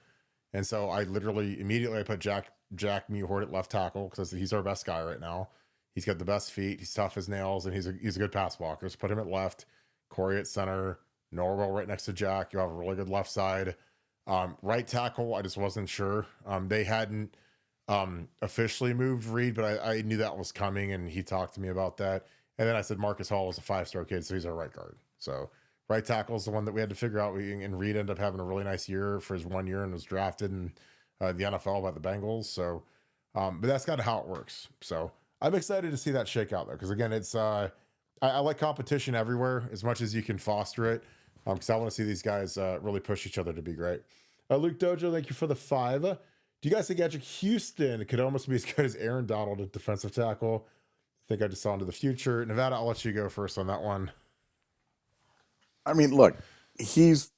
S1: And so I literally immediately put Jack Mewhort at left tackle because he's our best guy right now. He's got the best feet. He's tough as nails, and he's a good pass blocker. So put him at left, Corey at center, Norwell right next to Jack. You have a really good left side. Right tackle, I just wasn't sure. They hadn't officially moved Reed, but I knew that was coming, and he talked to me about that. And then I said Marcus Hall was a 5-star kid, so he's our right guard. So right tackle is the one that we had to figure out. And Reed ended up having a really nice year for his 1 year and was drafted in the NFL by the Bengals. So, but that's kind of how it works. So I'm excited to see that shake out, though, because again, it's I like competition everywhere as much as you can foster it, because I want to see these guys really push each other to be great. Luke Dojo, thank you for the 5. Do you guys think Eddrick Houston could almost be as good as Aaron Donald at defensive tackle? I think I just saw into the future. Nevada, I'll let you go first on that one.
S2: I mean, look, he's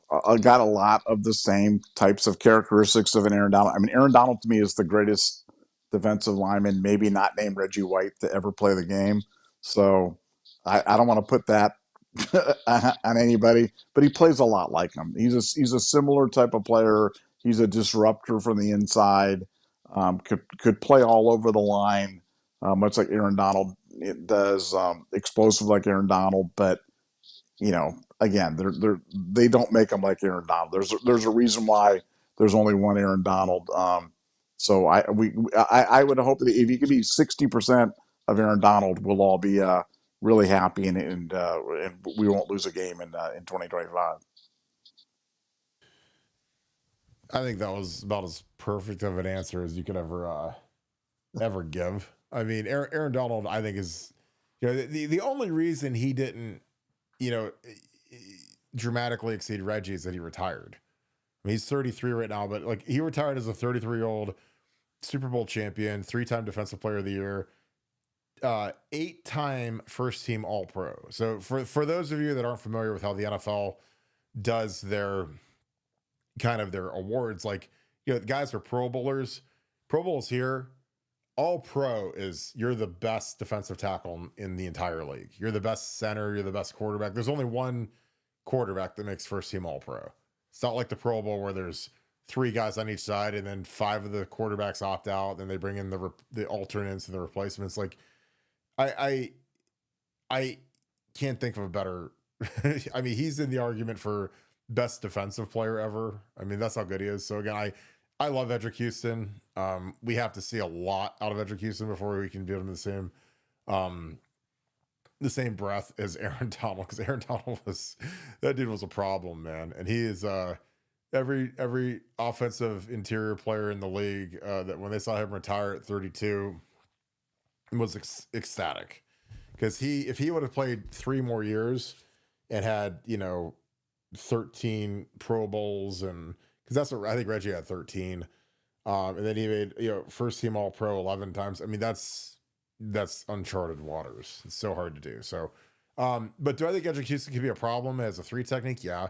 S2: got a lot of the same types of characteristics of an Aaron Donald. I mean, Aaron Donald to me is the greatest defensive lineman, maybe not named Reggie White, to ever play the game. So I don't want to put that on anybody, but he plays a lot like him. He's a similar type of player. He's a disruptor from the inside. Could play all over the line. much like Aaron Donald does, explosive like Aaron Donald. But again, they don't make them like Aaron Donald. There's a reason why there's only one Aaron Donald. So I would hope that if you could be 60% of Aaron Donald, we'll all be really happy, and we won't lose a game in 2025.
S1: I think that was about as perfect of an answer as you could ever give. I mean, Aaron Donald, I think is, the only reason he didn't, dramatically exceed Reggie is that he retired. I mean, he's 33 right now, but like he retired as a 33-year-old Super Bowl champion, 3-time Defensive Player of the Year, 8-time first team All Pro. So for those of you that aren't familiar with how the NFL does their awards, like, the guys are Pro Bowlers. Pro Bowls here, All Pro is you're the best defensive tackle in the entire league. You're the best center. You're the best quarterback. There's only one quarterback that makes first team All Pro. It's not like the Pro Bowl where there's 3 guys on each side and then 5 of the quarterbacks opt out. Then they bring in the alternates and the replacements. Like, I can't think of a better. I mean, he's in the argument for best defensive player ever. I mean, that's how good he is. So again, I love Eddrick Houston. We have to see a lot out of Eddrick Houston before we can build him the same breath as Aaron Donald, because Aaron Donald that dude was a problem, man. And he is every offensive interior player in the league that when they saw him retire at 32 was ecstatic, because if he would have played 3 more years and had 13 Pro Bowls, and because that's what I think Reggie had 13, and then he made first team All Pro 11 times. I mean, that's uncharted waters. It's so hard to do. So, but do I think Eddrick Houston could be a problem as a 3 technique? Yeah.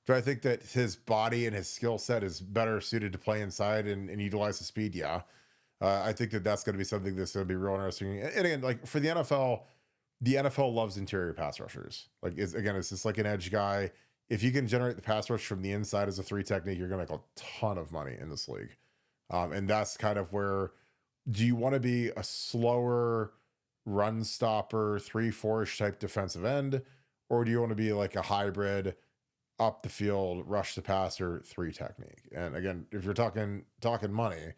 S1: Do I think that his body and his skill set is better suited to play inside and utilize the speed? Yeah. I think that's going to be something that's going to be real interesting. And again, like for the NFL loves interior pass rushers. Like, it's just like an edge guy. If you can generate the pass rush from the inside as a 3 technique, you're going to make a ton of money in this league. And that's kind of where, do you want to be a slower run stopper, 3-4-ish type defensive end, or do you want to be like a hybrid up the field, rush the passer, 3 technique? And again, if you're talking money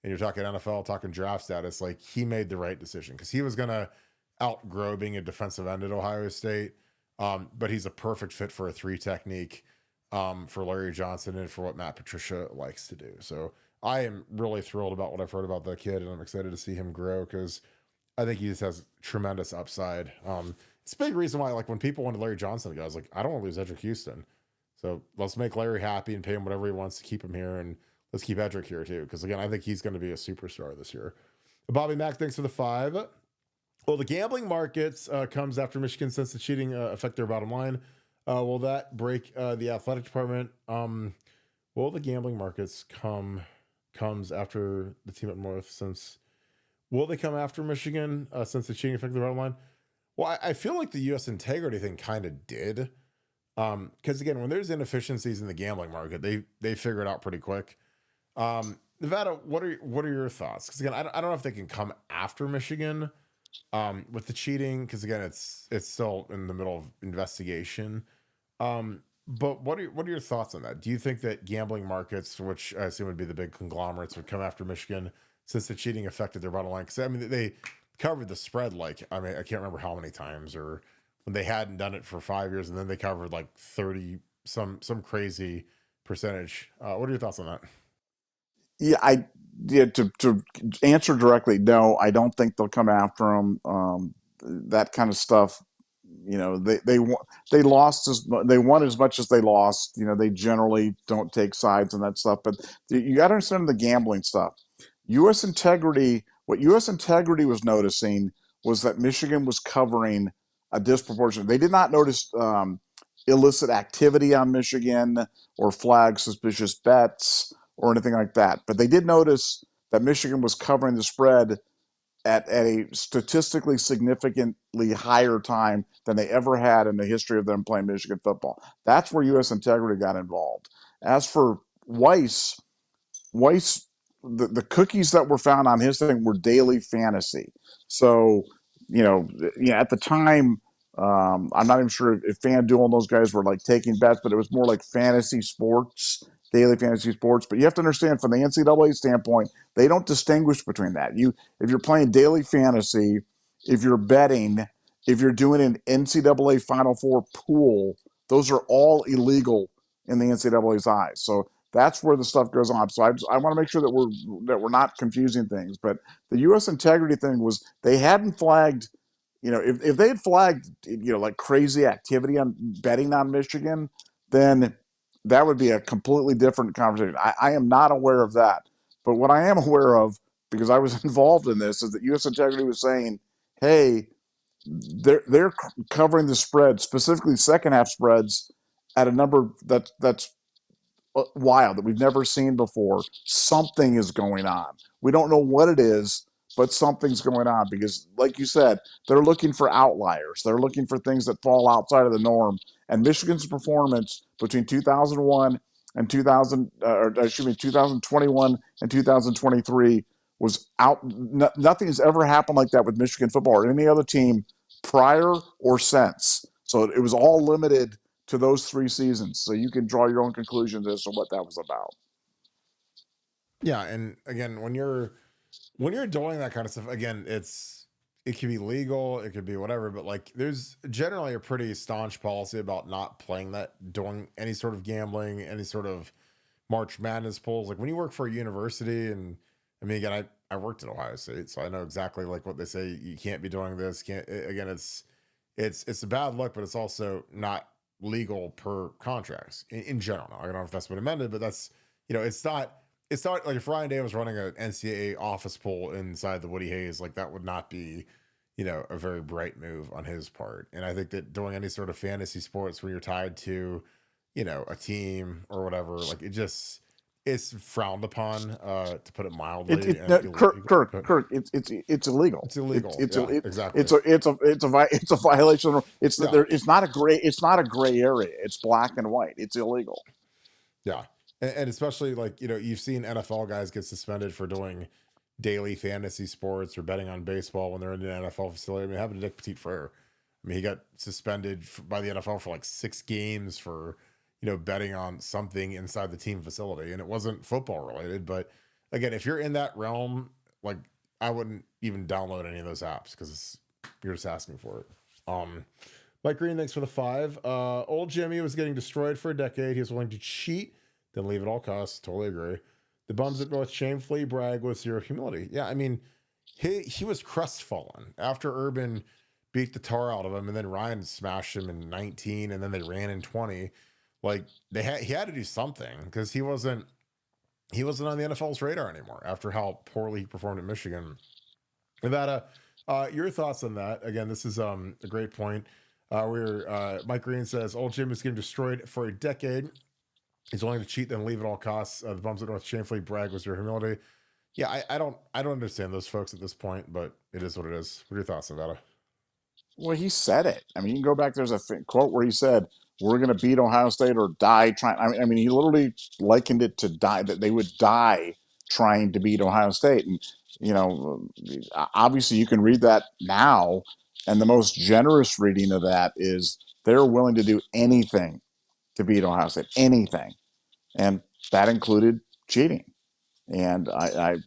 S1: and you're talking NFL, talking draft status, like, he made the right decision, because he was going to outgrow being a defensive end at Ohio State. But he's a perfect fit for a 3 technique for Larry Johnson and for what Matt Patricia likes to do. So I am really thrilled about what I've heard about that kid, and I'm excited to see him grow, because I think he just has tremendous upside. It's a big reason why, like, when people wanted Larry Johnson to go, I was like, I don't want to lose Eddrick Houston. So let's make Larry happy and pay him whatever he wants to keep him here, and let's keep Eddrick here too, because again, I think he's going to be a superstar this year. Bobby Mack, thanks for the 5. Well, the gambling markets comes after Michigan, since the cheating affect their bottom line. Will that break the athletic department? Will the gambling markets comes after the team up north? Since will they come after Michigan since the cheating affected their bottom line? Well, I feel like the U.S. integrity thing kind of did, because again, when there's inefficiencies in the gambling market, they figure it out pretty quick. Nevada, what are your thoughts? Because again, I don't know if they can come after Michigan with the cheating, because again, it's still in the middle of investigation. But what are your thoughts on that? Do you think that gambling markets, which I assume would be the big conglomerates, would come after Michigan since the cheating affected their bottom line? Because I mean, they covered the spread, like, I mean, I can't remember how many times, or when they hadn't done it for 5 years, and then they covered like 30 some crazy percentage. What are your thoughts on that?
S2: Yeah, to answer directly, no, I don't think they'll come after them. That kind of stuff, they lost they won as much as they lost. They generally don't take sides on that stuff. But you got to understand the gambling stuff. What U.S. Integrity was noticing was that Michigan was covering a disproportionate. They did not notice illicit activity on Michigan or flag suspicious bets or anything like that. But they did notice that Michigan was covering the spread at a statistically significantly higher time than they ever had in the history of them playing Michigan football. That's where U.S. Integrity got involved. As for Weiss the cookies that were found on his thing were daily fantasy. So, at the time, I'm not even sure if FanDuel and those guys were like taking bets, but it was more like fantasy sports, daily fantasy sports. But you have to understand from the NCAA standpoint, they don't distinguish between that. If you're playing daily fantasy, if you're betting, if you're doing an NCAA Final Four pool, those are all illegal in the NCAA's eyes. So that's where the stuff goes on. So I want to make sure that we're not confusing things. But the U.S. integrity thing was they hadn't flagged. If they had flagged like crazy activity on betting on Michigan, then that would be a completely different conversation. I am not aware of that. But what I am aware of, because I was involved in this, is that U.S. integrity was saying, hey, they're covering the spread, specifically second half spreads, at a number that's wild, that we've never seen before. Something is going on. We don't know what it is, but something's going on because, like you said, they're looking for outliers. They're looking for things that fall outside of the norm. And Michigan's performance between 2001 and 2021 and 2023 was out. Nothing has ever happened like that with Michigan football or any other team prior or since. So it was all limited to those 3 seasons. So you can draw your own conclusions as to what that was about.
S1: Yeah, and again, when you're doing that kind of stuff, again, it can be legal, it could be whatever, but like there's generally a pretty staunch policy about not playing that, doing any sort of gambling, any sort of March Madness polls. Like when you work for a university, and I mean, again, I worked at Ohio State, so I know exactly like what they say. You can't be doing this. Can't again. It's a bad look, but it's also not legal per contracts in general. Now, I don't know if that's been amended, but that's it's not like if Ryan Day was running an NCAA office poll inside the Woody Hayes, like that would not be, a very bright move on his part. And I think that doing any sort of fantasy sports where you're tied to, a team or whatever, like it's frowned upon, to put it mildly.
S2: Kirk, it's illegal.
S1: It's illegal. Exactly.
S2: It's a violation.
S1: Yeah.
S2: It's not a gray area. It's black and white. It's illegal.
S1: Yeah. And especially like, you've seen NFL guys get suspended for doing daily fantasy sports or betting on baseball when they're in an NFL facility. I mean, it happened to Nick Petit Frere. I mean, he got suspended by the NFL for like 6 games for, betting on something inside the team facility. And it wasn't football related. But again, if you're in that realm, like I wouldn't even download any of those apps because you're just asking for it. Mike Greene, thanks for the 5. Old Jimmy was getting destroyed for a decade. He was willing to cheat, then leave at all costs. Totally agree. The bums at North shamefully brag with zero humility. Yeah, I mean, he was crestfallen after Urban beat the tar out of him, and then Ryan smashed him in 19, and then they ran in 20. Like he had to do something because he wasn't on the NFL's radar anymore after how poorly he performed at Michigan. Nevada, your thoughts on that? Again, this is a great point. Mike Greene says old Jim is getting destroyed for a decade. He's willing to cheat then leave at all costs. The bums at North shamefully brag with your humility. Yeah, I don't understand those folks at this point, but it is what it is. What are your thoughts on that?
S2: Well, he said it. I mean, you can go back. There's a quote where he said, "We're going to beat Ohio State or die trying." I mean, he literally likened it to die, that they would die trying to beat Ohio State. And obviously, you can read that now, and the most generous reading of that is they're willing to do anything to beat Ohio State, anything, and that included cheating. And I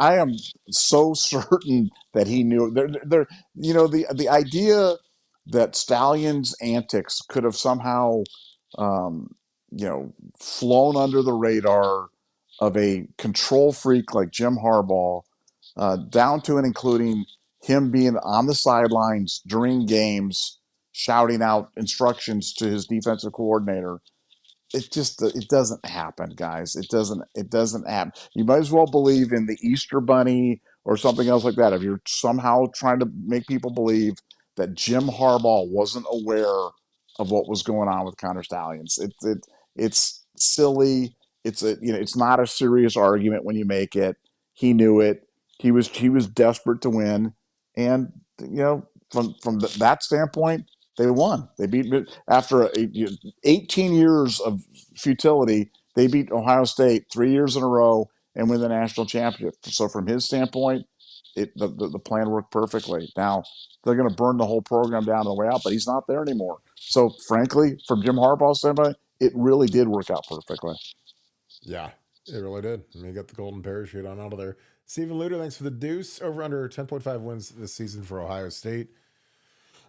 S2: am so certain that he knew. The idea that Stallion's antics could have somehow, um, flown under the radar of a control freak like Jim Harbaugh, down to and including him being on the sidelines during games, shouting out instructions to his defensive coordinator. It doesn't happen, guys. It doesn't happen. You might as well believe in the Easter Bunny or something else like that. If you're somehow trying to make people believe that Jim Harbaugh wasn't aware of what was going on with Connor Stallions, it's silly. It's not a serious argument when you make it. He knew it. He was desperate to win, and that standpoint, they won. They beat after 18 years of futility. They beat Ohio State 3 years in a row and win the national championship. So from his standpoint, the plan worked perfectly. Now they're going to burn the whole program down on the way out, but he's not there anymore. So frankly, from Jim Harbaugh's standpoint, it really did work out perfectly.
S1: Yeah, it really did. I mean, you got the golden parachute on out of there. Stephen Luder, thanks for the deuce. Over under 10.5 wins this season for Ohio State.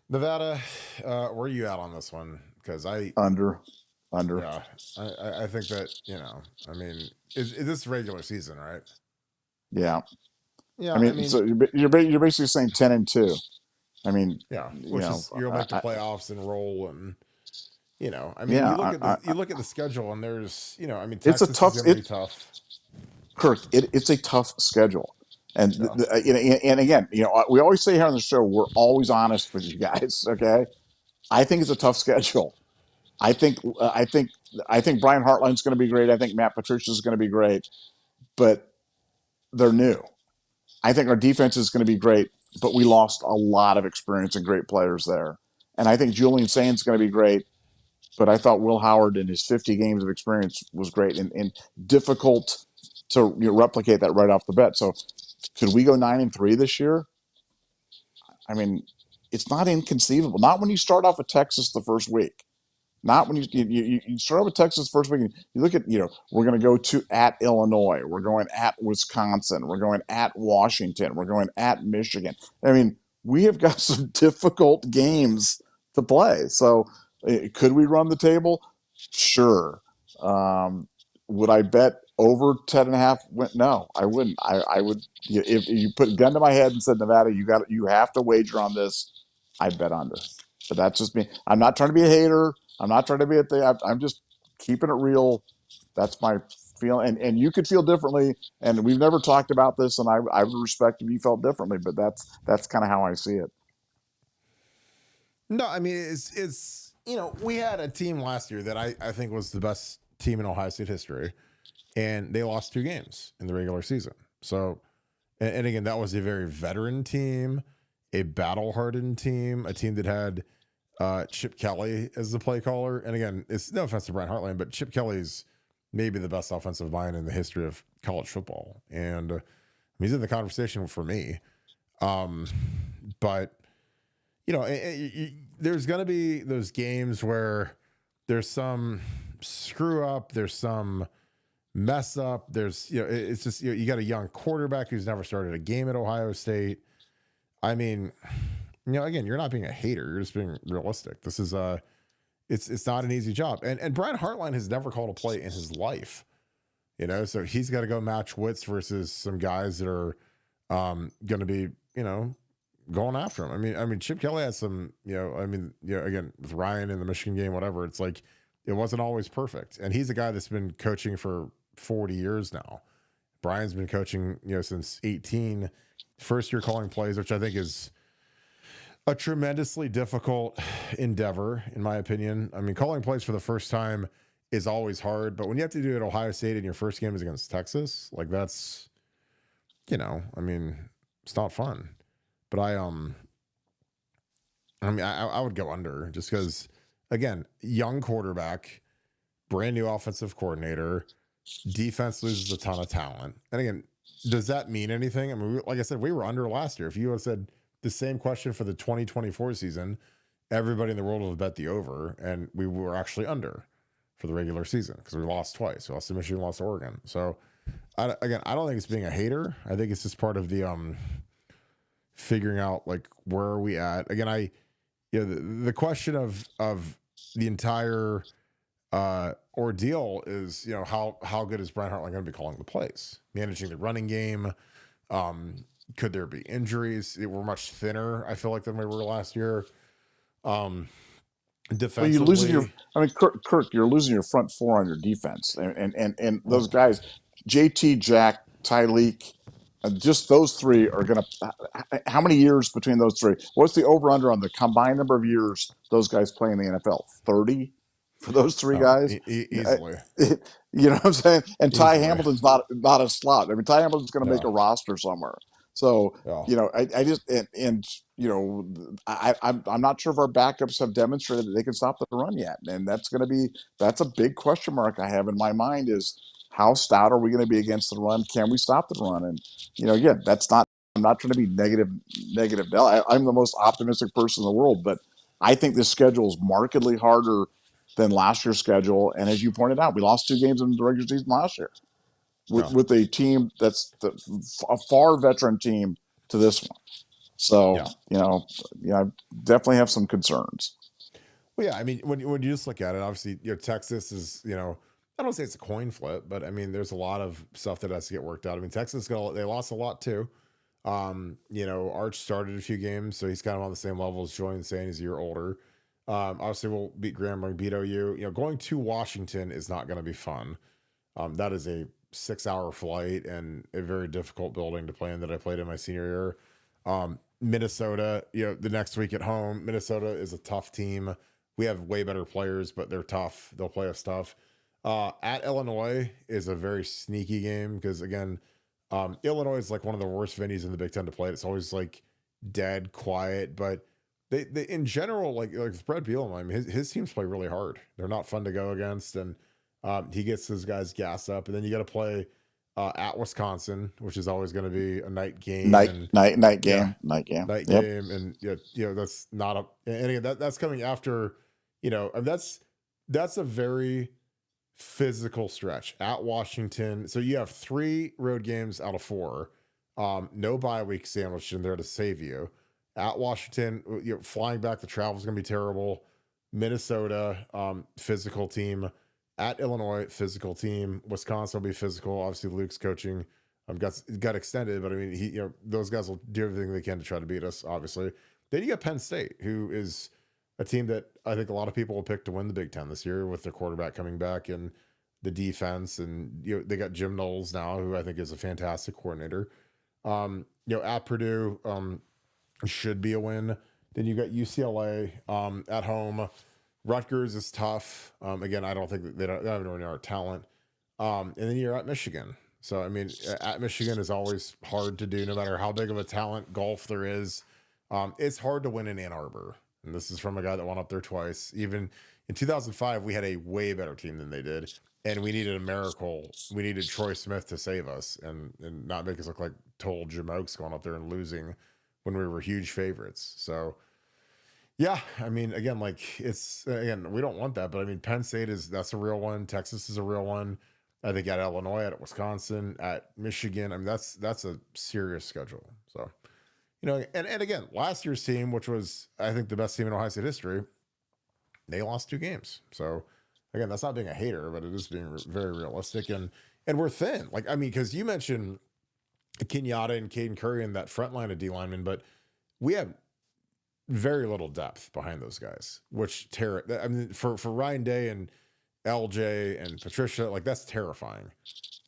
S1: Nevada, where are you at on this one? Because
S2: Under.
S1: Yeah, I think that, I mean, is this regular season, right?
S2: Yeah.
S1: Yeah,
S2: I mean, so you're basically saying 10-2. I mean,
S1: yeah, which is you'll make the playoffs and roll, and I mean,
S2: yeah,
S1: you look at the schedule, and there's, I mean,
S2: it's a
S1: Texas
S2: tough.
S1: is going to be tough.
S2: Kirk, it's a tough schedule, and
S1: Yeah.
S2: and again, we always say here on the show we're always honest with you guys. Okay, I think it's a tough schedule. I think Brian Hartline's going to be great. I think Matt Patricia's going to be great, but they're new. I think our defense is going to be great, but we lost a lot of experience and great players there. And I think Julian Saint's going to be great, but I thought Will Howard in his 50 games of experience was great and difficult to replicate that right off the bat. So could we go 9-3 this year? I mean, it's not inconceivable. Not when you start off with Texas the first week. Not when you start with Texas first week. You look at, we're going to go at Illinois. We're going at Wisconsin. We're going at Washington. We're going at Michigan. I mean, we have got some difficult games to play. So could we run the table? Sure. Would I bet over 10.5? No, I wouldn't. I would, if you put a gun to my head and said, Nevada, you have to wager on this, I'd bet under. But that's just me. I'm not trying to be a hater. I'm not trying to be a thing. I'm just keeping it real. That's my feeling. And you could feel differently. And we've never talked about this, and I would respect if you felt differently. But that's kind of how I see it.
S1: No, I mean, it's we had a team last year that I think was the best team in Ohio State history, and they lost 2 games in the regular season. So, and again, that was a very veteran team, a battle-hardened team, a team that had Chip Kelly as the play caller. And again, it's no offense to Brian Hartline, but Chip Kelly's maybe the best offensive mind in the history of college football. And he's in the conversation for me. But, there's going to be those games where there's some screw up, there's some mess up. There's, it's just, you got a young quarterback who's never started a game at Ohio State. I mean, again, you're not being a hater. You're just being realistic. This is it's not an easy job. And Brian Hartline has never called a play in his life, so he's got to go match wits versus some guys that are going to be, going after him. I mean, Chip Kelly has some, again, with Ryan in the Michigan game, whatever, it's like, it wasn't always perfect. And he's a guy that's been coaching for 40 years now. Brian's been coaching, since 18, first year calling plays, which I think is a tremendously difficult endeavor, in my opinion. I mean, calling plays for the first time is always hard, but when you have to do it at Ohio State and your first game is against Texas, like that's, I mean, it's not fun. But I would go under just because, again, young quarterback, brand new offensive coordinator, defense loses a ton of talent. And again, does that mean anything? I mean, like I said, we were under last year. If you had said the same question for the 2024 season, everybody in the world would have bet the over, and we were actually under for the regular season because we lost twice. We lost to Michigan, lost to Oregon. So, I don't think it's being a hater. I think it's just part of the figuring out like where are we at. Again, the question of the entire ordeal is, how good is Brian Hartline going to be calling the plays, managing the running game? Could there be injuries? We're much thinner, I feel like, than we were last year. Defensively,
S2: well, you're losing Kirk, you're losing your front 4 on your defense, and those guys, JT, Jack, Tyleek, just those 3 are going to. How many years between those 3? What's the over/under on the combined number of years those guys play in the NFL? 30 for those 3 guys,
S1: easily.
S2: You know what I'm saying? And
S1: Easily.
S2: Ty Hamilton's not a slot. I mean, Ty Hamilton's going to make a roster somewhere. So I just I'm not sure if our backups have demonstrated that they can stop the run yet, and that's a big question mark I have in my mind is how stout are we going to be against the run? Can we stop the run? And again, I'm not trying to be negative. I'm the most optimistic person in the world, but I think this schedule is markedly harder than last year's schedule. And as you pointed out, we lost 2 games in the regular season last year with a team that's a far veteran team to this one. So, I definitely have some concerns.
S1: Well, yeah, I mean, when you just look at it, obviously, Texas is, I don't say it's a coin flip, but I mean, there's a lot of stuff that has to get worked out. I mean, Texas, they lost a lot too. Arch started a few games, so he's kind of on the same level as Julian saying he's a year older. Obviously, we'll beat Grambling, beat OU. Going to Washington is not going to be fun. That is a 6-hour flight and a very difficult building to play in that I played in my senior year. Minnesota, the next week at home. Minnesota is a tough team. We have way better players, but they're tough. They'll play us tough. At Illinois is a very sneaky game because, again, Illinois is like one of the worst venues in the Big Ten to play. It's always like dead quiet, but they in general, like with Brett Bielema, I mean, his teams play really hard. They're not fun to go against, and he gets his guys gassed up. And then you got to play at Wisconsin, which is always going to be a night game.
S2: Night
S1: game.
S2: And
S1: that's not a, and again, that's coming after, that's a very physical stretch at Washington. So you have 3 road games out of 4. No bye week sandwiched in there to save you. At Washington, flying back, the travel is going to be terrible. Minnesota, physical team. At Illinois, physical team. Wisconsin will be physical. Obviously, Luke's coaching got extended, but I mean, those guys will do everything they can to try to beat us, obviously. Then you got Penn State, who is a team that I think a lot of people will pick to win the Big Ten this year with their quarterback coming back and the defense. And, they got Jim Knowles now, who I think is a fantastic coordinator. At Purdue, should be a win. Then you got UCLA at home. Rutgers is tough. Again, I don't think that they don't have any our talent. And then you're at Michigan. So, I mean, at Michigan is always hard to do, no matter how big of a talent golf there is. It's hard to win in Ann Arbor. And this is from a guy that went up there twice. Even in 2005, we had a way better team than they did. And we needed a miracle. We needed Troy Smith to save us and not make us look like total jamokes going up there and losing when we were huge favorites. So, yeah, I mean, again, we don't want that, but I mean, Penn State that's a real one. Texas is a real one. I think at Illinois, at Wisconsin, at Michigan, I mean, that's a serious schedule. So, and again, last year's team, which was, I think, the best team in Ohio State history, they lost 2 games. So, again, that's not being a hater, but it is being very realistic. And we're thin. Because you mentioned Kenyatta and Caden Curry and that front line of D linemen, but we have very little depth behind those guys, which for Ryan Day and LJ and Patricia, that's terrifying.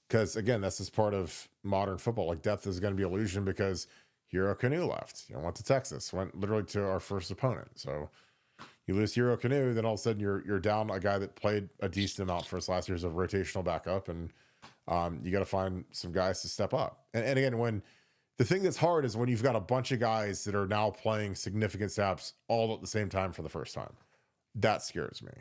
S1: Because again, that's just part of modern football. Depth is going to be illusion because Hero Canoe left. Went to Texas, went literally to our first opponent. So you lose Hero Canoe, then all of a sudden you're down a guy that played a decent amount for us last year as a rotational backup, and you got to find some guys to step up. And again, when the thing that's hard is when you've got a bunch of guys that are now playing significant snaps all at the same time for the first time. That scares me.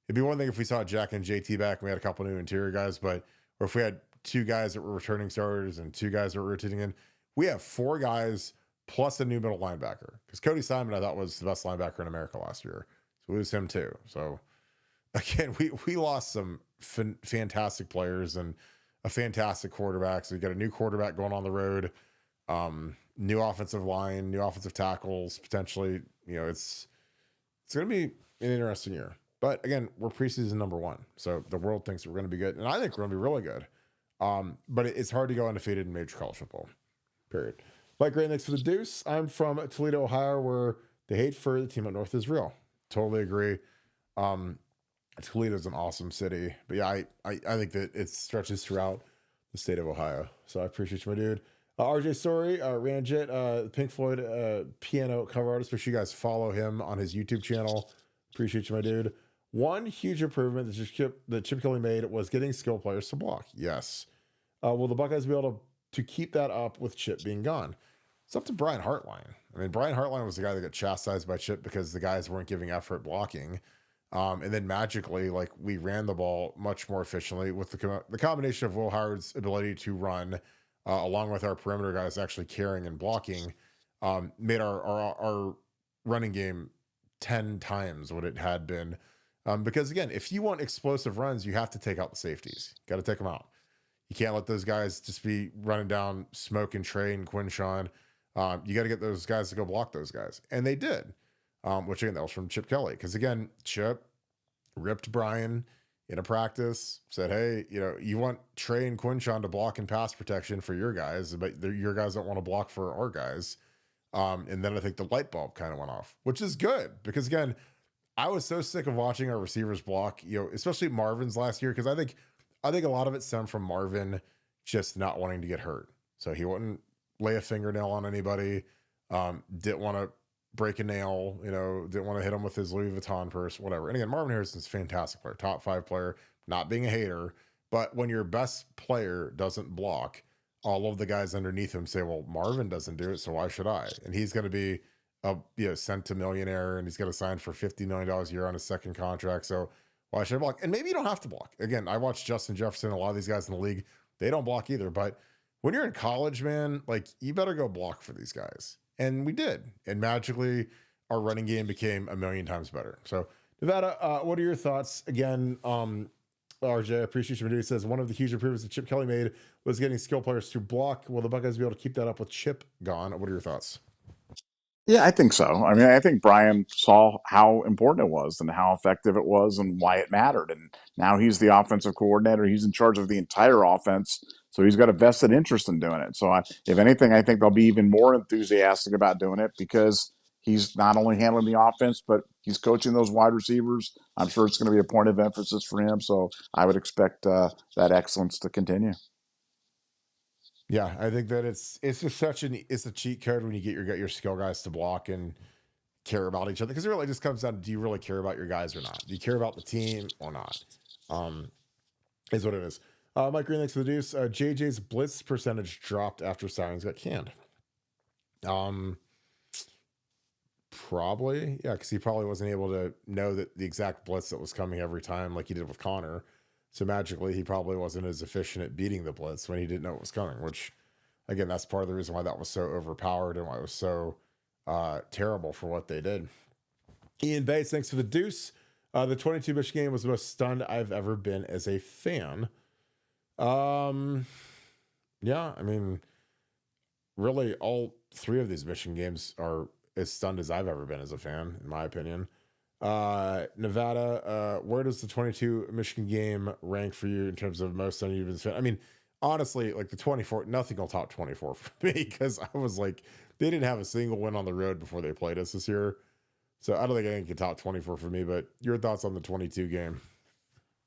S1: It'd be one thing if we saw Jack and JT back and we had a couple new interior guys, or if we had 2 guys that were returning starters and 2 guys that were rotating in. We have 4 guys plus a new middle linebacker. Because Cody Simon, I thought, was the best linebacker in America last year. So we lose him too. So again, we lost some fantastic players and a fantastic quarterback. So we got a new quarterback going on the road. New offensive line, new offensive tackles, potentially, it's going to be an interesting year. But again, we're preseason number 1. So the world thinks we're going to be good. And I think we're going to be really good. But it's hard to go undefeated in major college football, period. Mike Greene, thanks for the deuce. I'm from Toledo, Ohio, where the hate for the team up north is real. Totally agree. Toledo is an awesome city. But yeah, I think that it stretches throughout the state of Ohio. So I appreciate you, my dude. RJ Story, Ranjit, Pink Floyd piano cover artist. Make sure you guys follow him on his YouTube channel. Appreciate you, my dude. One huge improvement that Chip Kelly made was getting skill players to block. Yes. Will the Buckeyes be able to keep that up with Chip being gone? It's up to Brian Hartline. I mean, Brian Hartline was the guy that got chastised by Chip because the guys weren't giving effort blocking. And then magically, like we ran the ball much more efficiently with the combination of Will Howard's ability to run, along with our perimeter guys actually carrying and blocking, made our running game 10 times what it had been. Because again, if you want explosive runs, you have to take out the safeties. Got to take them out. You can't let those guys just be running down Smoke and Trey and Quinshawn. You got to get those guys to go block those guys. And they did, which again, that was from Chip Kelly. Because again, Chip ripped Brian in a practice, said, hey, you want Trey and Quinshawn to block in pass protection for your guys, but your guys don't want to block for our guys. And then I think the light bulb kind of went off, which is good because again, I was so sick of watching our receivers block, especially Marvin's last year. Cause I think a lot of it stemmed from Marvin just not wanting to get hurt. So he wouldn't lay a fingernail on anybody. Didn't want to break a nail, didn't want to hit him with his Louis Vuitton purse, whatever. And again, Marvin Harrison's a fantastic player, top 5 player, not being a hater, but when your best player doesn't block, all of the guys underneath him say, well, Marvin doesn't do it, so why should I? And he's going to be sent to millionaire, and he's going to sign for $50 million a year on his second contract. So why should I block? And maybe you don't have to block. Again, I watched Justin Jefferson, a lot of these guys in the league, they don't block either. But when you're in college, man, like you better go block for these guys. And we did. And magically, our running game became a million times better. So Nevada, what are your thoughts? Again, RJ, appreciate you. He says one of the huge improvements that Chip Kelly made was getting skill players to block. Will the Buckeyes be able to keep that up with Chip gone? What are your thoughts?
S2: Yeah, I think so. I mean, I think Brian saw how important it was and how effective it was and why it mattered. And now he's the offensive coordinator. He's in charge of the entire offense. So he's got a vested interest in doing it. So if anything, I think they'll be even more enthusiastic about doing it because he's not only handling the offense, but he's coaching those wide receivers. I'm sure it's going to be a point of emphasis for him. So I would expect that excellence to continue.
S1: Yeah, I think that it's just it's a cheat code when you get your skill guys to block and care about each other, because it really just comes down to, do you really care about your guys or not? Do you care about the team or not? Is what it is. Mike Green, thanks for the deuce. JJ's blitz percentage dropped after signings got canned. Probably, yeah, because he probably wasn't able to know that the exact blitz that was coming every time like he did with Connor. So magically, he probably wasn't as efficient at beating the blitz when he didn't know it was coming, which, again, that's part of the reason why that was so overpowered and why it was so terrible for what they did. Ian Bates, thanks for the deuce. The 22 Michigan game was the most stunned I've ever been as a fan. Yeah, I mean, really, all 3 of these Michigan games are as stunned as I've ever been as a fan, in my opinion. Nevada, where does the 22 Michigan game rank for you in terms of most stunned you've been a fan? I mean, honestly, like the 24, nothing will top 24 for me, because I was like, they didn't have a single win on the road before they played us this year. So I don't think anything can top 24 for me, but your thoughts on the 22 game?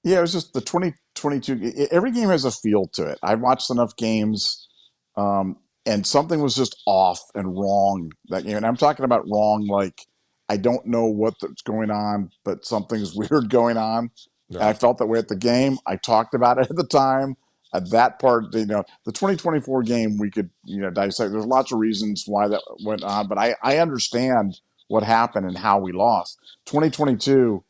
S2: Yeah, it was just the 2022. Every game has a feel to it. I've watched enough games, and something was just off and wrong that game. And I'm talking about wrong, like I don't know what's going on, but something's weird going on.
S1: Yeah.
S2: And I felt that way at the game. I talked about it at the time. At that part, the 2024 game, we could, dissect. There's lots of reasons why that went on, but I understand what happened and how we lost. 2022.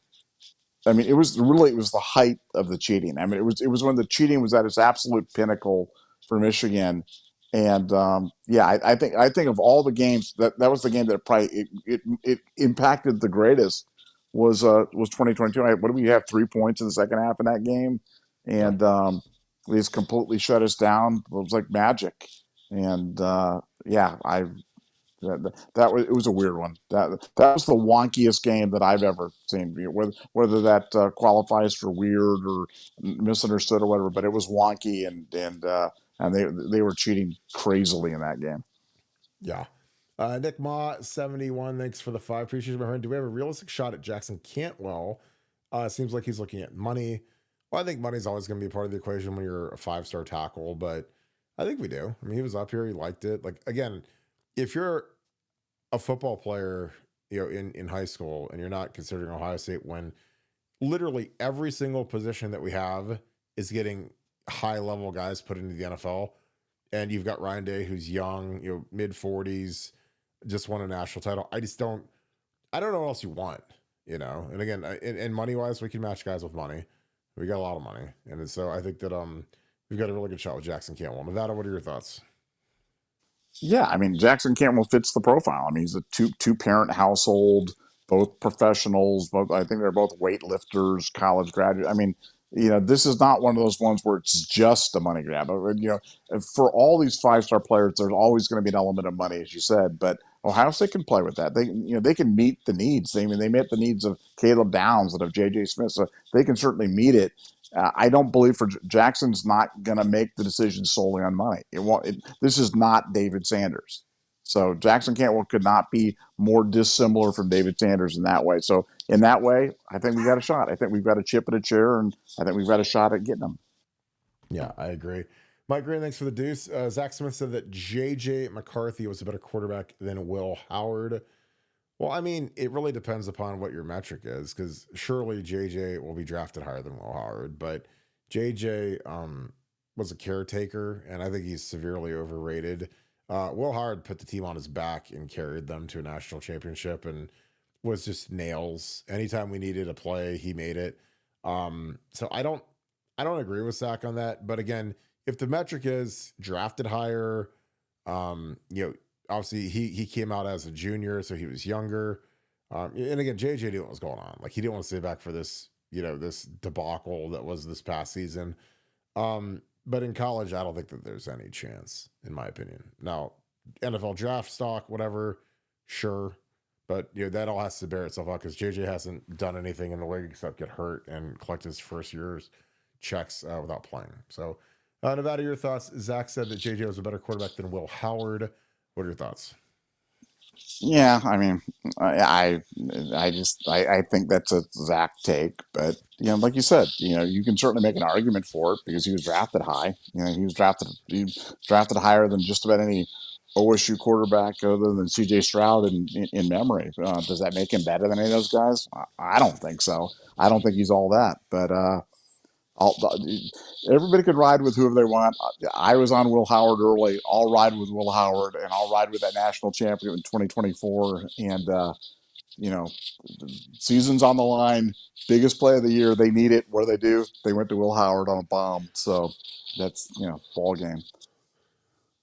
S2: I mean, it was the height of the cheating. I mean, it was when the cheating was at its absolute pinnacle for Michigan. And I think of all the games, that was the game that probably it impacted the greatest was 2022. What do we have, 3 points in the second half in that game, and they just completely shut us down. It was like magic, and it was a weird one. That was the wonkiest game that I've ever seen. Whether that qualifies for weird or misunderstood or whatever, but it was wonky, and they were cheating crazily in that game.
S1: Yeah. Nick Ma 71, thanks for the 5. Appreciate it, my friend. Do we have a realistic shot at Jackson Cantwell? Seems like he's looking at money. Well, I think money's always going to be part of the equation when you're a 5-star tackle, but I think we do. I mean, he was up here, he liked it. Like, again, if you're a football player, in high school, and you're not considering Ohio State, when literally every single position that we have is getting high-level guys put into the NFL, and you've got Ryan Day, who's young, mid 40s, just won a national title. I don't know what else you want. And again, in money wise, we can match guys with money. We got a lot of money, and so I think that we've got a really good shot with Jackson Cantwell. Nevada, what are your thoughts?
S2: Yeah, I mean Jackson Campbell fits the profile. I mean he's a two parent household, both professionals. Both I think they're both weightlifters, college graduate. I mean, this is not one of those ones where it's just a money grab. For all these 5-star players, there's always going to be an element of money, as you said. But Ohio State can play with that. They can meet the needs. They met the needs of Caleb Downs and of J.J. Smith, so they can certainly meet it. I don't believe Jackson's not going to make the decision solely on money. This is not David Sanders. So Jackson Cantwell could not be more dissimilar from David Sanders in that way. So in that way, I think we've got a shot. I think we've got a chip in a chair, and I think we've got a shot at getting them.
S1: Yeah, I agree. Mike Greene, thanks for the deuce. Zach Smith said that J.J. McCarthy was a better quarterback than Will Howard. Well, I mean, it really depends upon what your metric is, because surely JJ will be drafted higher than Will Howard, but JJ was a caretaker, and I think he's severely overrated. Will Howard put the team on his back and carried them to a national championship and was just nails. Anytime we needed a play, he made it. So I don't agree with Zach on that. But again, if the metric is drafted higher, obviously he came out as a junior, so he was younger. And again, JJ knew what was going on. Like he didn't want to stay back for this, this debacle that was this past season. But in college, I don't think that there's any chance, in my opinion. Now, NFL draft stock, whatever, sure. But that all has to bear itself out because JJ hasn't done anything in the league except get hurt and collect his first year's checks without playing. So, Nevada, your thoughts? Zach said that JJ was a better quarterback than Will Howard. What are your thoughts?
S2: Yeah, I mean, I think that's a Zach take, but like you said, you can certainly make an argument for it because he was drafted high. He was drafted higher than just about any OSU quarterback other than C.J. Stroud in memory. Does that make him better than any of those guys? I don't think so. I don't think he's all that, but I'll, everybody could ride with whoever they want. I was on Will Howard early. I'll ride with Will Howard, and I'll ride with that national champion in 2024. And you know, season's on the line. Biggest play of the year. They need it. What do they do? They went to Will Howard on a bomb. So that's ball game.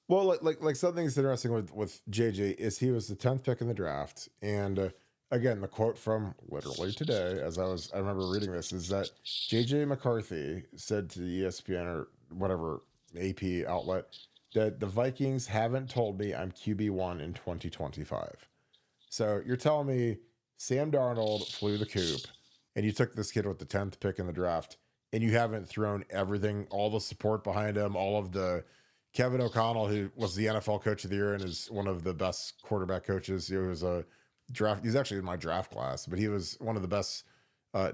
S1: Well, like something that's interesting with JJ is he was the 10th pick in the draft, and again, the quote from literally today, I remember reading this, is that JJ McCarthy said to the ESPN or whatever AP outlet that the Vikings haven't told me I'm QB1 in 2025. So you're telling me Sam Darnold flew the coop, and you took this kid with the 10th pick in the draft, and you haven't thrown everything, all the support behind him, all of the Kevin O'Connell, who was the NFL Coach of the Year and is one of the best quarterback coaches. He was a draft. He's actually in my draft class, but he was one of the best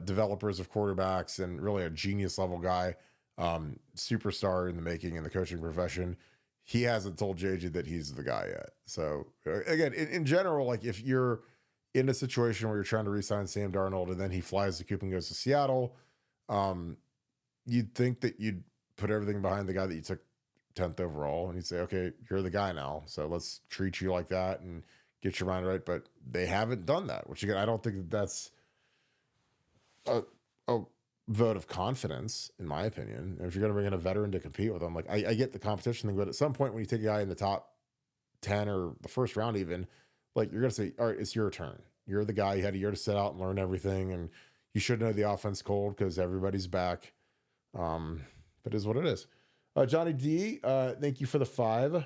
S1: developers of quarterbacks and really a genius level guy, superstar in the making in the coaching profession. He hasn't told JJ that he's the guy yet. So again, in general, like if you're in a situation where you're trying to re-sign Sam Darnold and then he flies the coop and goes to Seattle, you'd think that you'd put everything behind the guy that you took 10th overall, and you'd say, okay, you're the guy now, so let's treat you like that and get your mind right. But they haven't done that, which again, I don't think that's a vote of confidence, in my opinion. If you're going to bring in a veteran to compete with them, like I get the competition thing, but at some point when you take a guy in the top 10 or the first round, even, like you're going to say, all right, it's your turn. You're the guy. You had a year to sit out and learn everything, and you should know the offense cold because everybody's back. But it is what it is. Johnny D, thank you for the 5.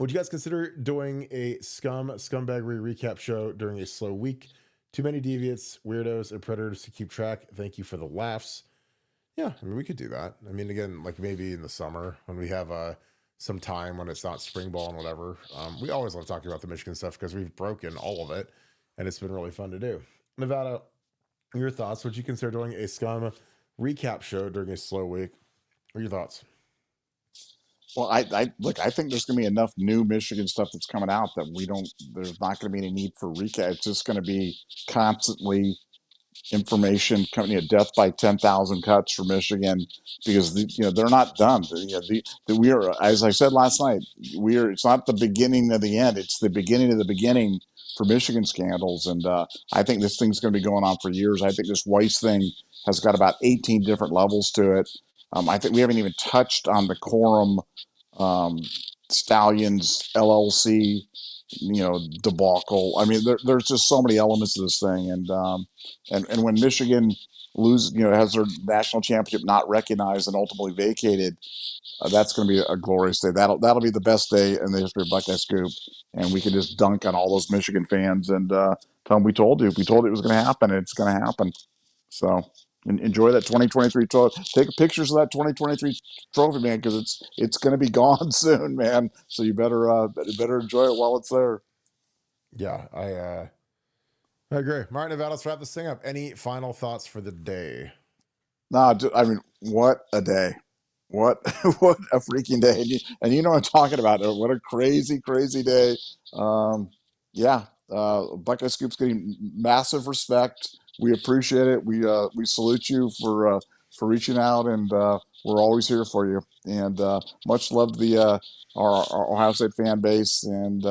S1: Would you guys consider doing a scumbaggery recap show during a slow week? Too many deviants, weirdos, and predators to keep track. Thank you for the laughs. Yeah, I mean, we could do that. I mean, again, like maybe in the summer when we have some time when it's not spring ball and whatever. We always love talking about the Michigan stuff because we've broken all of it, and it's been really fun to do. Nevada, your thoughts? Would you consider doing a scum recap show during a slow week? What are your thoughts?
S2: Well, I think there's going to be enough new Michigan stuff that's coming out that there's not going to be any need for recap. It's just going to be constantly information coming, death by 10,000 cuts for Michigan because they're not done. We are, as I said last night, it's not the beginning of the end. It's the beginning of the beginning for Michigan scandals. And I think this thing's going to be going on for years. I think this Weiss thing has got about 18 different levels to it. I think we haven't even touched on the Quorum um, Stallions LLC, debacle. I mean, there's just so many elements to this thing, and when Michigan has their national championship not recognized and ultimately vacated, that's going to be a glorious day. That'll be the best day in the history of Buckeye Scoop, and we can just dunk on all those Michigan fans and tell them we told you it was going to happen. And it's going to happen. So enjoy that 2023 trophy. Take pictures of that 2023 trophy, man, because it's going to be gone soon, man. So you better enjoy it while it's there.
S1: Yeah, I agree. All right, Nevada, let's wrap this thing up. Any final thoughts for the day?
S2: No, I mean, what a day. What what a freaking day. And you know what I'm talking about. What a crazy, crazy day. Yeah. Buckeye Scoop's getting massive respect. We appreciate it. We salute you for reaching out, and we're always here for you. And much love to our Ohio State fan base, and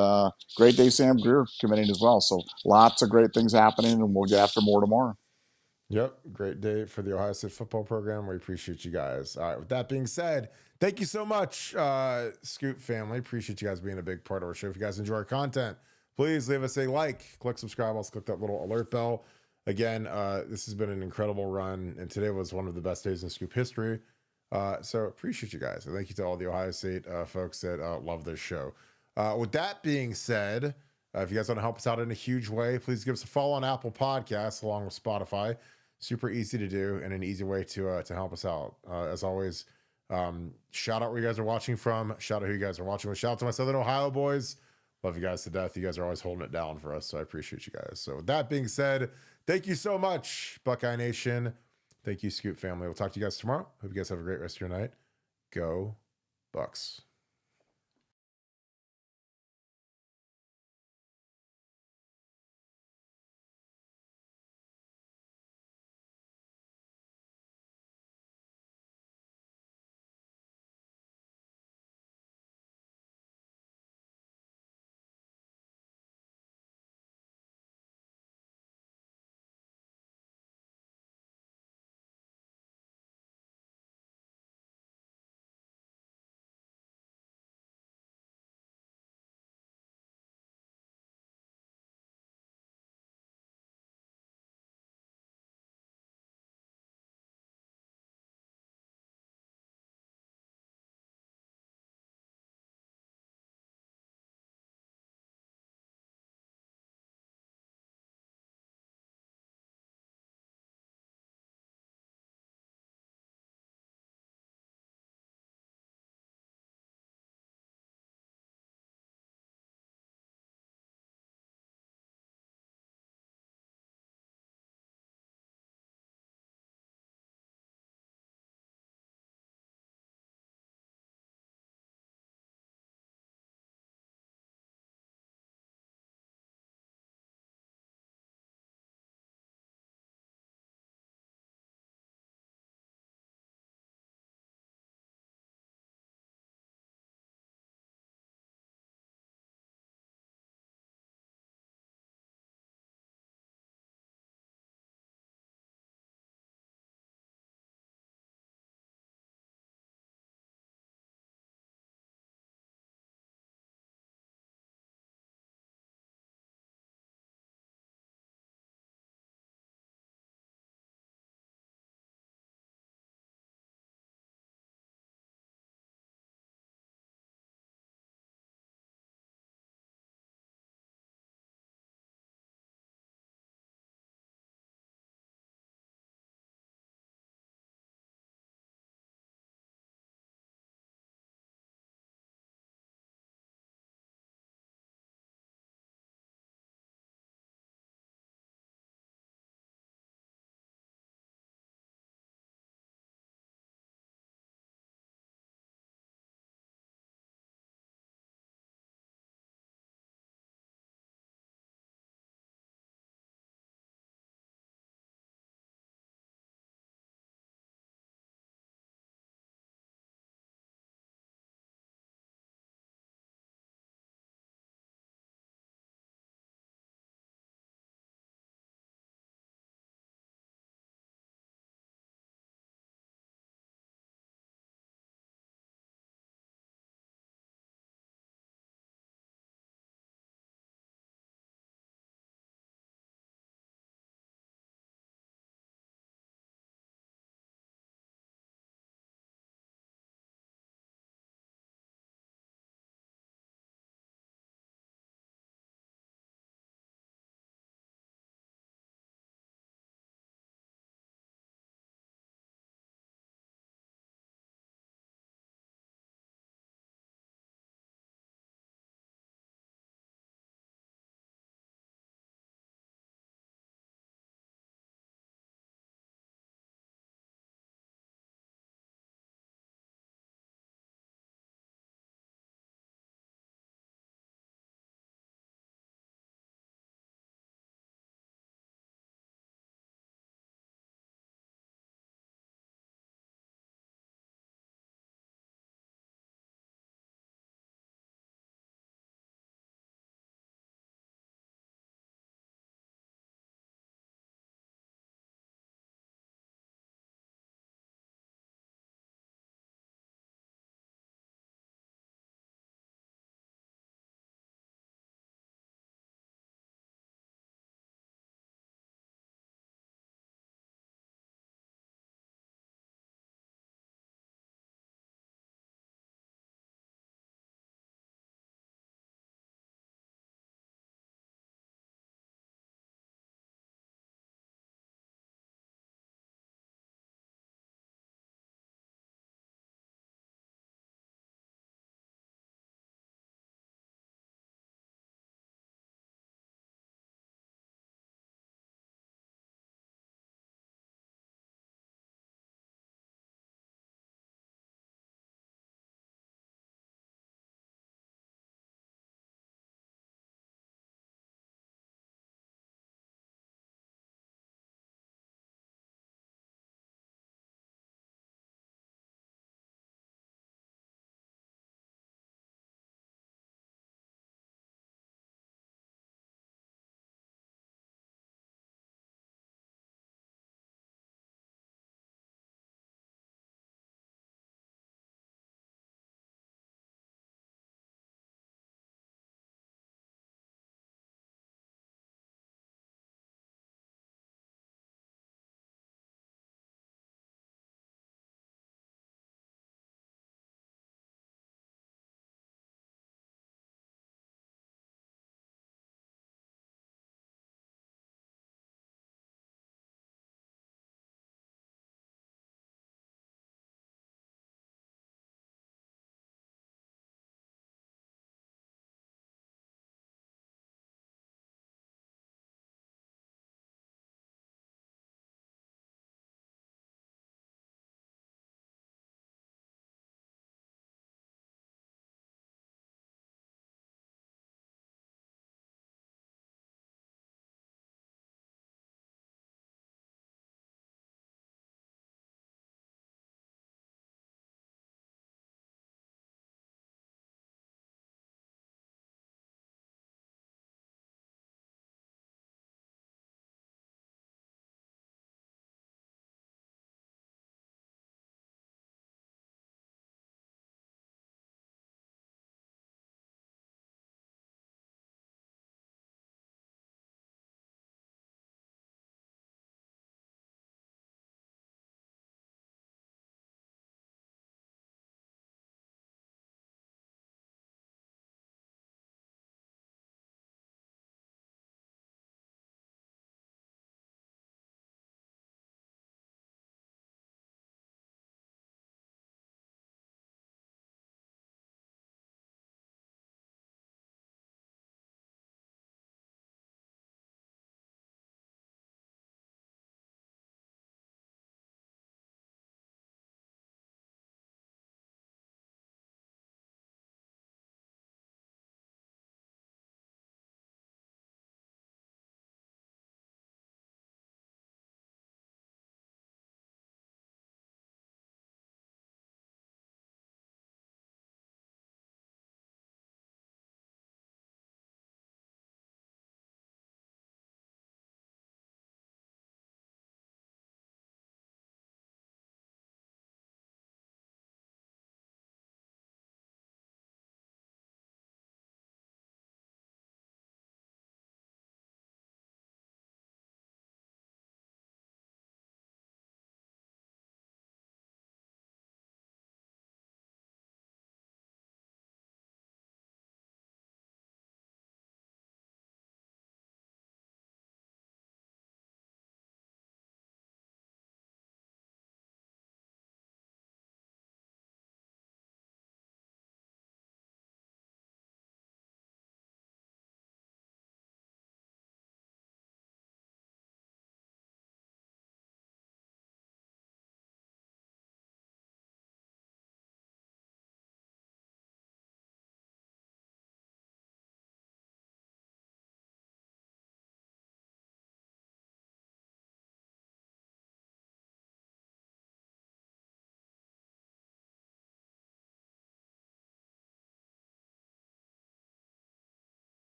S2: great day Sam Greer committing as well. So lots of great things happening, and we'll get after more tomorrow.
S1: Yep, great day for the Ohio State football program. We appreciate you guys. All right, with that being said, thank you so much, Scoop family. Appreciate you guys being a big part of our show. If you guys enjoy our content, please leave us a like, click subscribe, also click that little alert bell. Again, this has been an incredible run, and today was one of the best days in Scoop history. So appreciate you guys. And thank you to all the Ohio State folks that love this show. With that being said, if you guys want to help us out in a huge way, please give us a follow on Apple Podcasts along with Spotify. Super easy to do and an easy way to help us out. As always, shout out where you guys are watching from. Shout out who you guys are watching with. Shout out to my Southern Ohio boys. Love you guys to death. You guys are always holding it down for us, so I appreciate you guys. So with that being said, thank you so much, Buckeye Nation. Thank you, Scoop family. We'll talk to you guys tomorrow. Hope you guys have a great rest of your night. Go Bucks.